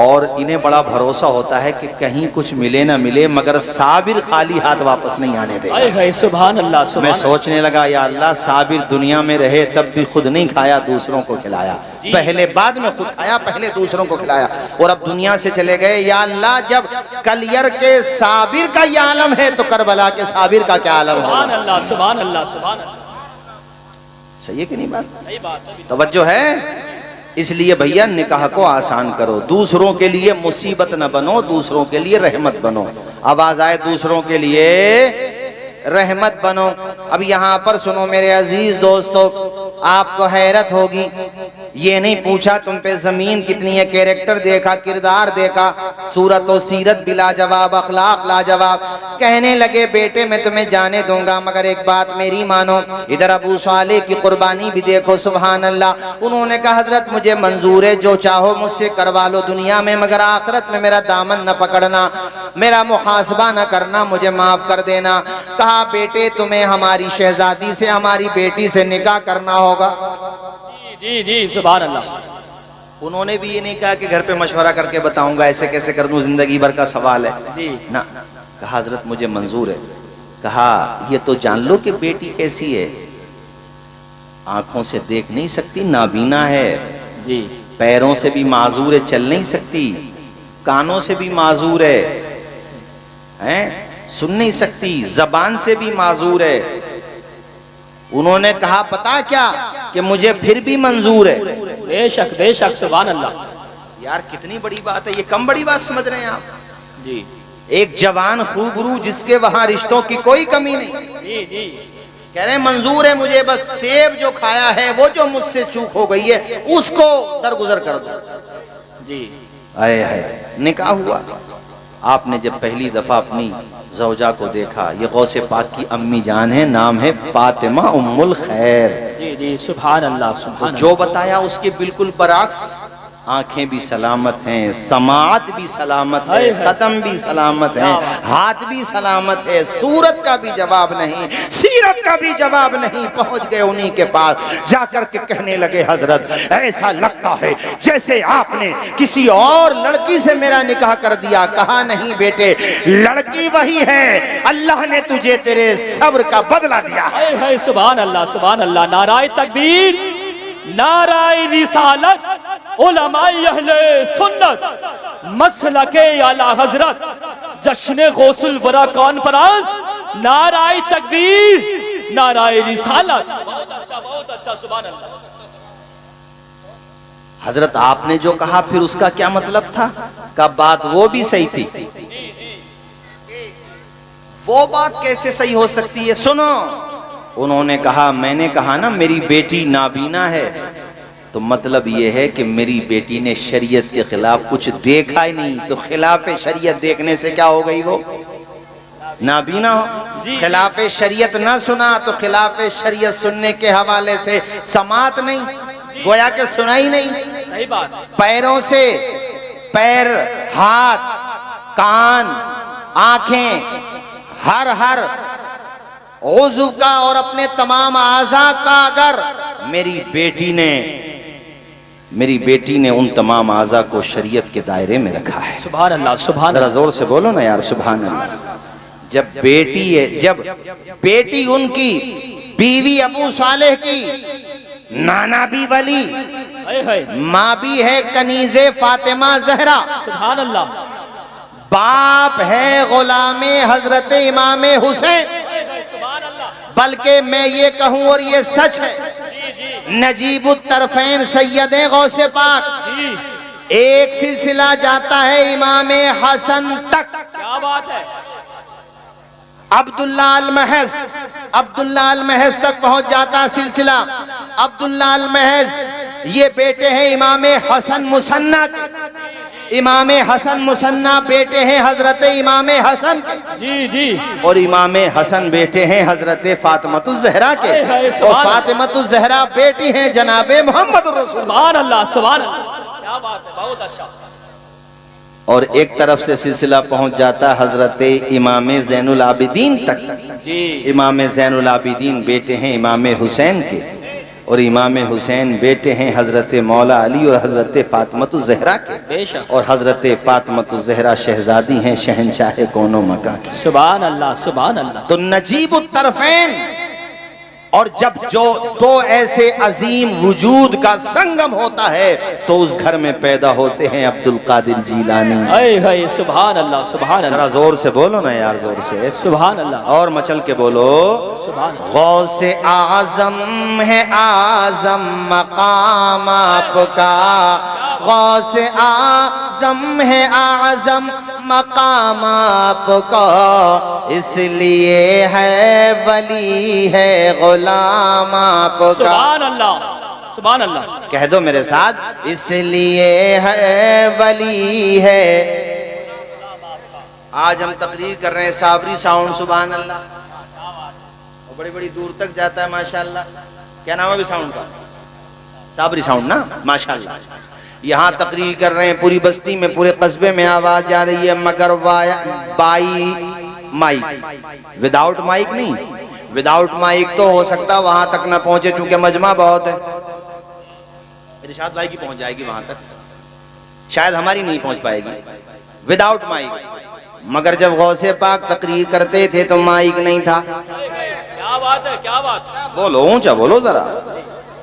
اور انہیں بڑا بھروسہ ہوتا ہے کہ کہیں کچھ ملے نہ ملے مگر صابر خالی ہاتھ واپس نہیں آنے دے گا۔ سبحان اللہ میں سبحان سوچنے لگا یا اللہ صابر دنیا میں رہے تب بھی خود نہیں کھایا دوسروں کو کھلایا، پہلے بعد میں خود کھایا پہلے دوسروں کو کھلایا، اور اب دنیا سے چلے گئے۔ یا اللہ جب کلیر کے صابر کا یہ عالم ہے تو کربلا کے صابر کا کیا عالم سبحان ہے؟ اللہ سبحان اللہ سبحان اللہ۔ صحیح ہے کہ نہیں بات؟ صحیح بات ہے۔ توجہ ہے؟ اس لیے بھیا نکاح کو آسان کرو، دوسروں کے لیے مصیبت نہ بنو، دوسروں کے لیے رحمت بنو۔ آواز آئے دوسروں کے لیے رحمت بنو۔ اب یہاں پر سنو میرے عزیز دوستو، آپ کو حیرت ہوگی، یہ نہیں پوچھا تم پہ زمین کتنی ہے، کیریکٹر دیکھا، کردار دیکھا، صورت و سیرت بھی لاجواب، اخلاق لاجواب۔ کہنے لگے بیٹے میں تمہیں جانے دوں گا مگر ایک بات میری مانو۔ ادھر ابو صالح کی قربانی بھی دیکھو سبحان اللہ۔ انہوں نے کہا حضرت مجھے منظور ہے، جو چاہو مجھ سے کروا لو دنیا میں، مگر آخرت میں میرا دامن نہ پکڑنا، میرا محاسبہ نہ کرنا، مجھے معاف کر دینا۔ کہا بیٹے تمہیں ہماری شہزادی سے، ہماری بیٹی سے نکاح کرنا ہوگا۔ جی جی سبحان اللہ۔ انہوں نے بھی یہ نہیں کہا کہ گھر پہ مشورہ کر کے بتاؤں گا ایسے کیسے کر دوں، زندگی بھر کا سوال ہے جی نہ۔ کہا حضرت مجھے منظور ہے۔ کہا یہ تو جان لو کہ بیٹی کیسی ہے، آنکھوں سے دیکھ نہیں سکتی، نابینا ہے، جی پیروں سے بھی معذور ہے، چل نہیں سکتی، کانوں سے بھی معذور ہے، سن نہیں سکتی، زبان سے بھی معذور ہے۔ انہوں نے کہا پتا کیا کہ مجھے پھر بھی منظور ہے۔ بے شک سبحان اللہ۔ یار کتنی بڑی بات ہے، یہ کم بڑی بات سمجھ رہے ہیں آپ؟ جی ایک جوان خوبرو جس کے وہاں رشتوں کی کوئی کمی نہیں، جی جی کہہ رہے ہیں منظور ہے مجھے، بس سیب جو کھایا ہے وہ جو مجھ سے چوک ہو گئی ہے اس کو درگزر کر دو۔ جی آئے ہے نکاح ہوا۔ آپ نے جب پہلی دفعہ اپنی زوجہ کو دیکھا، یہ غوث پاک کی امی جان ہے، نام ہے فاطمہ ام الخیر۔ جی جی سبحان اللہ سبحان اللہ۔ جو بتایا اس کے بالکل برعکس، آنکھیں بھی سلامت ہیں، سماعت بھی سلامت ہے، قدم بھی سلامت ہیں، ہاتھ بھی سلامت ہے، صورت کا بھی جواب نہیں، سیرت کا بھی جواب نہیں۔ پہنچ گئے انہی کے پاس، جا کر کے کہنے لگے حضرت ایسا لگتا ہے جیسے آپ نے کسی اور لڑکی سے میرا نکاح کر دیا۔ کہا نہیں بیٹے، لڑکی وہی ہے، اللہ نے تجھے تیرے صبر کا بدلہ دیا ہے۔ سبحان اللہ سبحان اللہ۔ نعرہ تکبیر، نعرہ رسالت، علماء اہل سنت، مسلک اعلی حضرت، جشن غوث الورا کانفرنس، نعرہ تکبیر، نعرہ رسالت۔ بہت اچھا سبحان اللہ۔ حضرت آپ نے جو کہا پھر اس کا کیا مطلب تھا؟ کہ بات وہ بھی صحیح تھی۔ وہ بات کیسے صحیح ہو سکتی ہے؟ سنو، انہوں نے کہا میں نے کہا نا میری بیٹی نابینا ہے، تو مطلب یہ ہے کہ میری بیٹی نے شریعت کے خلاف کچھ دیکھا ہی نہیں، تو خلاف شریعت دیکھنے سے کیا ہو گئی وہ؟ نابینا ہو۔ خلاف شریعت نہ سنا تو خلاف شریعت سننے کے حوالے سے سماعت نہیں، گویا کہ سنا ہی نہیں۔ صحیح بات۔ پیروں سے، پیر، ہاتھ، کان، آنکھیں، ہر عضو کا اور اپنے تمام اعضاء کا اگر میری بیٹی نے ان تمام اعضاء کو شریعت کے دائرے میں رکھا ہے۔ سبحان اللہ سبحان ذرا اللہ۔ زور سے بولو نا یار سبحان اللہ۔ جب بیٹی ان کی بیوی ابو صالح کی، نانا بھی ولی، ماں بھی ہے کنیز فاطمہ زہرا، سبحان اللہ۔ باپ ہے غلام حضرت امام حسین، بلکہ میں یہ کہوں اور یہ سچ ہے، نجیب الطرفین سید غوث پاک، ایک سلسلہ جاتا ہے امام حسن تک۔ کیا بات ہے؟ عبداللہ المحض تک پہنچ جاتا سلسلہ۔ عبداللہ المحض یہ بیٹے ہیں امام حسن مصنع کے، امام حسن مصنع بیٹے ہیں حضرت امام حسن کے، جی جی، اور امام حسن بیٹے ہیں حضرت فاطمۃ الزہرا کے، اور فاطمۃ الزہرا بیٹی ہیں جناب محمد الرسول۔ سبحان اللہ سبحان اللہ۔ کیا بات ہے، بہت اچھا۔ اور ایک طرف سے سلسلہ پہنچ جاتا حضرت امام زین العابدین تک۔ جی امام زین العابدین بیٹے ہیں امام حسین کے، اور امام حسین بیٹے ہیں حضرت مولا علی اور حضرت فاطمہ الزہرا کے، بے شک، اور حضرت فاطمہ الزہرا شہزادی ہیں شہنشاہ کون و مکان کی۔ سبحان اللہ سبحان اللہ۔ تو نجیب الطرفین، اور جب جو دو ایسے عظیم وجود کا سنگم ہوتا ہے تو اس گھر میں پیدا ہوتے ہیں عبد القادر جیلانی۔ اے ہائے سبحان اللہ سبحان ذرا اللہ زور سے بولو نا یار، زور سے سبحان اللہ اور مچل کے بولو۔ سبحان اللہ۔ غوث اعظم ہے اعظم مقام آپ کا، غوث اعظم ہے اعظم مقام آپ کا، اس لیے ہے ولی ہے غلام آپ کا۔ سبحان اللہ سبحان اللہ۔ کہہ دو میرے ساتھ، اس لیے ہے ولی ہے۔ آج ہم تقریر کر رہے ہیں صابری ساؤنڈ، سبحان اللہ، اور بڑی بڑی دور تک جاتا ہے ماشاءاللہ۔ کیا نام ہے بھی ساؤنڈ کا؟ صابری ساؤنڈ نا، ماشاءاللہ۔ یہاں تقریر کر رہے ہیں، پوری بستی میں پورے قصبے میں آواز جا رہی ہے، مگر بائی مائک، وداؤٹ مائک نہیں، وداؤٹ مائک تو ہو سکتا وہاں تک نہ پہنچے چونکہ مجمع بہت ہے، ارشاد بھائی کی پہنچ جائے گی وہاں تک، شاید ہماری نہیں پہنچ پائے گی وداؤٹ مائک۔ مگر جب غوث پاک تقریر کرتے تھے تو مائک نہیں تھا۔ کیا بات ہے کیا بات ہے۔ بولو اونچا بولو ذرا۔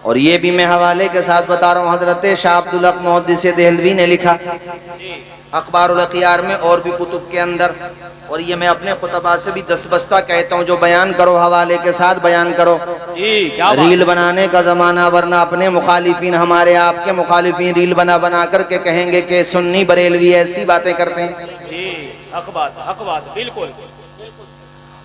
اور یہ بھی میں حوالے کے ساتھ بتا رہا ہوں، حضرت شاہ عبدالحق محدث دہلوی نے لکھا اخبار الاخیار میں اور بھی کتب کے اندر، اور یہ میں اپنے خطبات سے بھی دس بستہ کہتا ہوں، جو بیان کرو حوالے کے ساتھ بیان کرو۔ جی کیا بات۔ ریل بنانے کا زمانہ، ورنہ اپنے مخالفین، ہمارے آپ کے مخالفین ریل بنا کر کے کہیں گے کہ سنی بریلوی ایسی باتیں کرتے ہیں۔ جی حق بات بالکل۔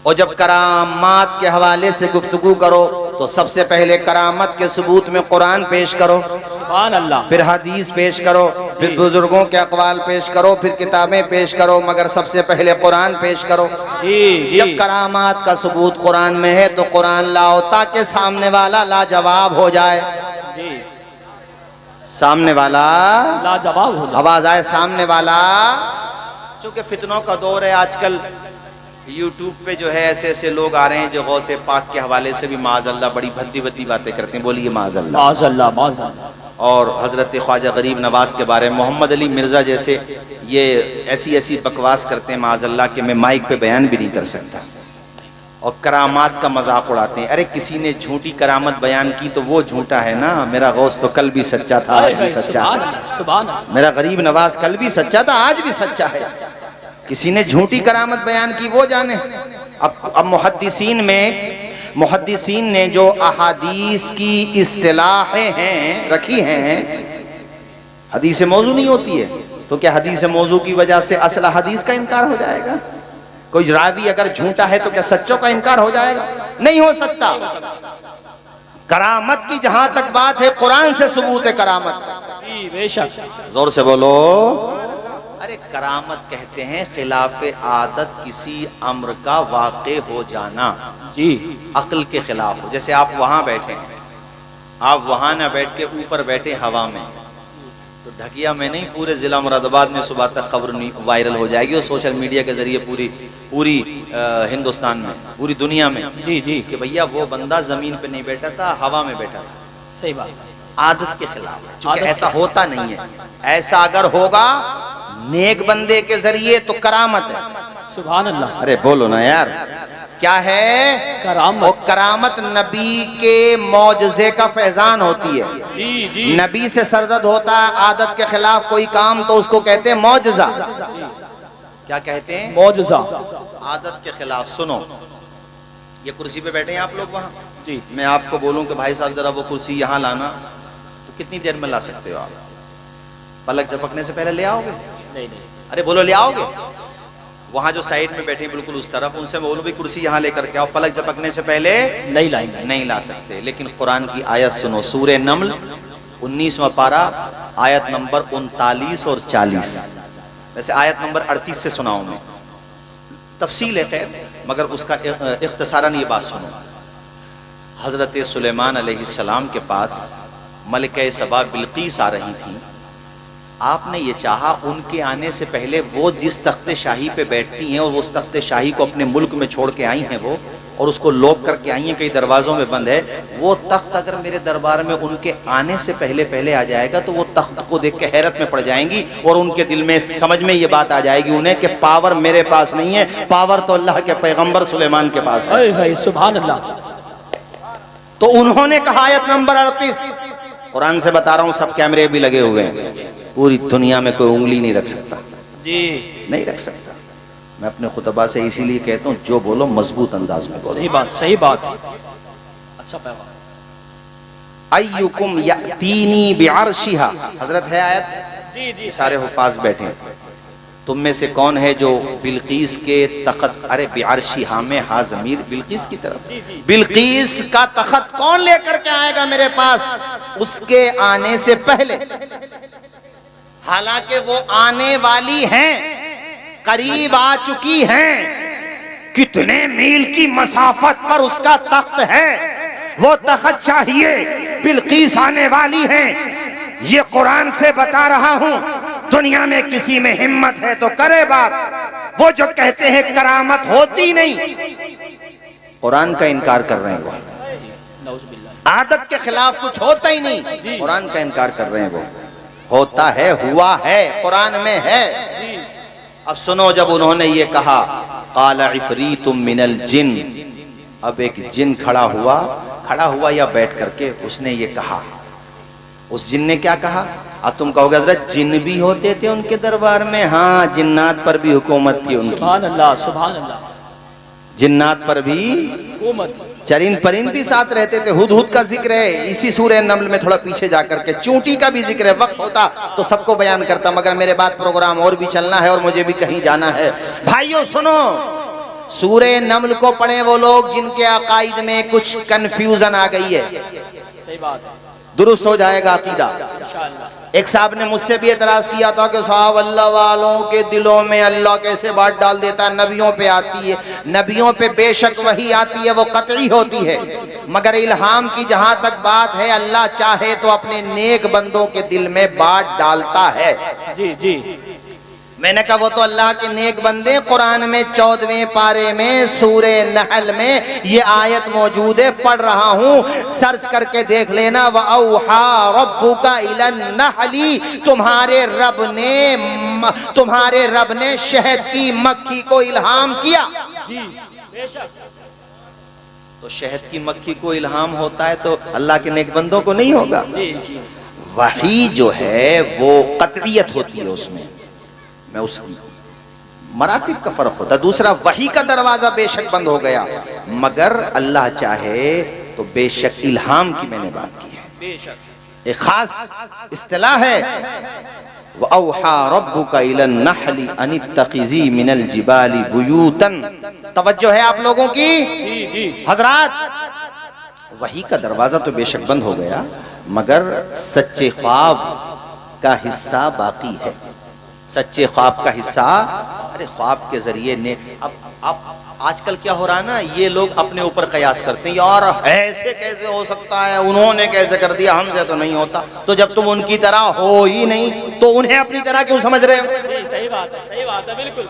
اور جب کرامات کے حوالے سے گفتگو کرو تو سب سے پہلے کرامت کے ثبوت میں قرآن پیش کرو، سبحان اللہ۔ پھر حدیث پیش کرو، پھر بزرگوں کے اقوال پیش کرو، پھر کتابیں پیش کرو، مگر سب سے پہلے قرآن پیش کرو۔ جی جب کرامات کا ثبوت قرآن میں ہے تو قرآن لاؤ تاکہ سامنے والا لاجواب ہو جائے۔ جی سامنے والا لاجواب ہو جائے۔ آواز آئے، سامنے والا۔ چونکہ فتنوں کا دور ہے آج کل، یوٹیوب پہ جو ہے ایسے ایسے لوگ آ رہے ہیں جو غوث پاک کے حوالے سے بھی معاذ اللہ بڑی بھدی بھدی باتیں کرتے ہیں، بولیے معاذ اللہ۔ معاذ اللہ معاذ اللہ۔ اور حضرت خواجہ غریب نواز کے بارے میں محمد علی مرزا جیسے یہ ایسی ایسی بکواس کرتے ہیں معاذ اللہ کہ میں مائک پہ بیان بھی نہیں کر سکتا، اور کرامات کا مذاق اڑاتے ہیں۔ ارے کسی نے جھوٹی کرامت بیان کی تو وہ جھوٹا ہے نا، میرا غوث تو کل بھی سچا تھا، آج بھی سچا سبحان ہے، اللہ سبحان اللہ۔ میرا غریب نواز کل بھی سچا تھا، آج بھی سچا ہے۔ کسی نے جھوٹی کرامت بیان کی وہ جانے۔ اب محدثین نے جو احادیث کی اصطلاحیں ہیں رکھی ہیں، حدیث موضوع نہیں ہوتی ہے تو کیا حدیث موضوع کی وجہ سے اصل حدیث کا انکار ہو جائے گا؟ کوئی راوی اگر جھوٹا ہے تو کیا سچوں کا انکار ہو جائے گا؟ نہیں ہو سکتا۔ کرامت کی جہاں تک بات ہے، قرآن سے ثبوت ہے کرامت۔ جی بے شک۔ زور سے بولو۔ ارے کرامت کہتے ہیں خلاف عادت کسی امر کا واقع ہو جانا، جی عقل کے خلاف ہو۔ جیسے آپ وہاں بیٹھے ہیں، آپ وہاں نہ بیٹھ کے اوپر بیٹھے ہوا میں، تو ڈھکیا میں نہیں، پورے ضلع مراد آباد میں صبح تک خبر وائرل ہو جائے گی اور سوشل میڈیا کے ذریعے پوری ہندوستان میں، پوری دنیا میں، جی جی کہ بھیا وہ بندہ زمین پہ نہیں بیٹھا تھا، ہوا میں بیٹھا تھا۔ صحیح بات۔ عادت کے خلاف ہے، چونکہ ایسا ہوتا نہیں ہے۔ ایسا اگر ہوگا نیک بندے کے ذریعے تو کرامت ہے۔ سبحان اللہ۔ ارے بولو نا یار، کیا ہے؟ کرامت۔ وہ کرامت نبی کے معجزے کا فیضان ہوتی ہے۔ جی جی نبی سے سرزد ہوتا ہے عادت کے خلاف کوئی کام تو اس کو کہتے ہیں معجزہ۔ کیا کہتے ہیں؟ معجزہ۔ عادت کے خلاف۔ سنو، یہ کرسی پہ بیٹھے ہیں آپ لوگ وہاں، جی میں آپ کو بولوں کہ بھائی صاحب ذرا وہ کرسی یہاں لانا، تو کتنی دیر میں لا سکتے ہو آپ؟ پلک جھپکنے سے پہلے لے آؤ گے؟ نہیں نہیں۔ ارے بولو لے آؤ گے؟ وہاں جو سائیڈ میں بیٹھے ہیں بالکل اس طرف، ان سے بولو بھی کرسی یہاں لے کر کے آؤ، پلک جھپکنے سے پہلے نہیں لائیں گے۔ نہیں لا سکتے۔ لیکن قرآن کی آیت سنو، سورہ نمل 19واں پارہ آیت نمبر 39 اور 40۔ ویسے آیت نمبر 38 سے سناؤں میں، تفصیل ہے خیر، مگر اس کا اختصاراً یہ بات سنو۔ حضرت سلیمان علیہ السلام کے پاس ملکہ سبا بلقیس آ رہی تھی، آپ نے یہ چاہا ان کے آنے سے پہلے وہ جس تخت شاہی پہ بیٹھتی ہیں اور وہ اس تخت شاہی کو اپنے ملک میں چھوڑ کے آئی ہیں، وہ اور اس کو لوک کر کے آئی ہیں، کئی دروازوں میں بند ہے، وہ تخت اگر میرے دربار میں ان کے آنے سے پہلے آ جائے گا تو وہ تخت کو دیکھ کے حیرت میں پڑ جائیں گی، اور ان کے دل میں سمجھ میں یہ بات آ جائے گی انہیں کہ پاور میرے پاس نہیں ہے، پاور تو اللہ کے پیغمبر سلیمان کے پاس ہے۔ ہائے ہائے سبحان اللہ۔ تو انہوں نے کہا آیت نمبر 38، قرآن سے بتا رہا ہوں، سب کیمرے بھی لگے ہوئے ہیں، پوری دنیا میں کوئی انگلی نہیں رکھ سکتا، جی نہیں رکھ سکتا۔ میں اپنے خطبہ سے اسی لیے کہتا ہوں جو بولو مضبوط انداز میں بولو۔ صحیح بات، اچھا پیغام۔ ایکم یاتینی بعرشہا، حضرت ہے آیت، جی جی سارے حفاظ بیٹھے ہیں، تم میں سے کون ہے جو بلقیس کے تخت، ارے بعرشہا میں ہا ضمیر بلقیس کی طرف، بلقیس کا تخت کون لے کر کے آئے گا میرے پاس اس کے آنے سے پہلے، حالانکہ وہ آنے والی ہیں، قریب آ چکی ہیں، کتنے میل کی مسافت پر اس کا تخت ہے، وہ تخت چاہیے، بلقیس آنے والی ہیں، یہ قرآن سے بتا رہا ہوں۔ دنیا میں کسی میں ہمت ہے تو کرے بات، وہ جو کہتے ہیں کرامت ہوتی نہیں، قرآن کا انکار کر رہے ہیں، وہ عادت کے خلاف کچھ ہوتا ہی نہیں، قرآن کا انکار کر رہے ہیں، وہ ہوتا ہے، ہوا ہے، قرآن میں ہے۔ اب سنو، جب انہوں نے یہ کہا قال عفریت من الجن، اب ایک جن کھڑا ہوا یا بیٹھ کر کے اس نے یہ کہا، اس جن نے کیا کہا؟ اب تم کہو گے حضرت جن بھی ہوتے تھے ان کے دربار میں؟ ہاں، جنات پر بھی حکومت تھی ان کی، سبحان اللہ سبحان اللہ، جنات پر بھی حکومت، چرند پرند بھی ساتھ رہتے تھے۔ ہدہد کا ذکر ہے اسی سورہ نمل میں، تھوڑا پیچھے جا کر کے چونٹی کا بھی ذکر ہے، وقت ہوتا تو سب کو بیان کرتا، مگر میرے بعد پروگرام اور بھی چلنا ہے اور مجھے بھی کہیں جانا ہے۔ بھائیو سنو، سورہ نمل کو پڑھیں وہ لوگ جن کے عقائد میں کچھ کنفیوژن آ گئی ہے، صحیح بات ہے، درست ہو جائے گا عقیدہ۔ انشاءاللہ۔ ایک صاحب نے مجھ سے بھی اعتراض کیا تھا کہ صاحب اللہ والوں کے دلوں میں اللہ کیسے بات ڈال دیتا ہے؟ نبیوں پہ آتی ہے، نبیوں پہ بے شک وحی آتی ہے، وہ قطعی ہوتی ہے، مگر الہام کی جہاں تک بات ہے، اللہ چاہے تو اپنے نیک بندوں کے دل میں بات ڈالتا ہے۔ جی جی، میں نے کہا وہ تو اللہ کے نیک بندے، قرآن میں 14ویں پارے میں سورہ نحل میں یہ آیت موجود ہے، پڑھ رہا ہوں، سرچ کر کے دیکھ لینا۔ وَأَوْحَى رَبُّكَ إِلَى النَّحْلِ، تمہارے رب نے شہد کی مکھی کو الہام کیا۔ جی بے شک، تو شہد کی مکھی کو الہام ہوتا ہے تو اللہ کے نیک بندوں کو نہیں ہوگا؟ جی جی، وحی جو ہے وہ قطعیت ہوتی ہے، اس میں اس مراتب کا فرق ہوتا ہے۔ دوسرا، وحی کا دروازہ بے شک بند ہو گیا، مگر اللہ چاہے تو بے شک الہام کی میں نے بات کی ہے، بے شک، ایک خاص اصطلاح ہے۔ وَأَوْحَى رَبُّكَ إِلَى النَّحْلِ أَنِ اتَّخِذِي مِنَ الْجِبَالِ بُيُوتًا، توجہ ہے آپ لوگوں کی جی جی، حضرات، وحی کا دروازہ تو بے شک بند ہو گیا، مگر سچے خواب کا حصہ باقی ہے، سچے خواب کا حصہ، ارے خواب کے ذریعے نے اب آج کل کیا ہو رہا ہے نا، یہ لوگ اپنے اوپر قیاس کرتے ہیں، یار ایسے کیسے ہو سکتا ہے، انہوں نے کیسے کر دیا، ہم سے تو نہیں ہوتا۔ تو جب تم ان کی طرح ہو ہی نہیں تو انہیں اپنی طرح کیوں سمجھ رہے ہو؟ صحیح بات ہے، صحیح بات ہے، بالکل۔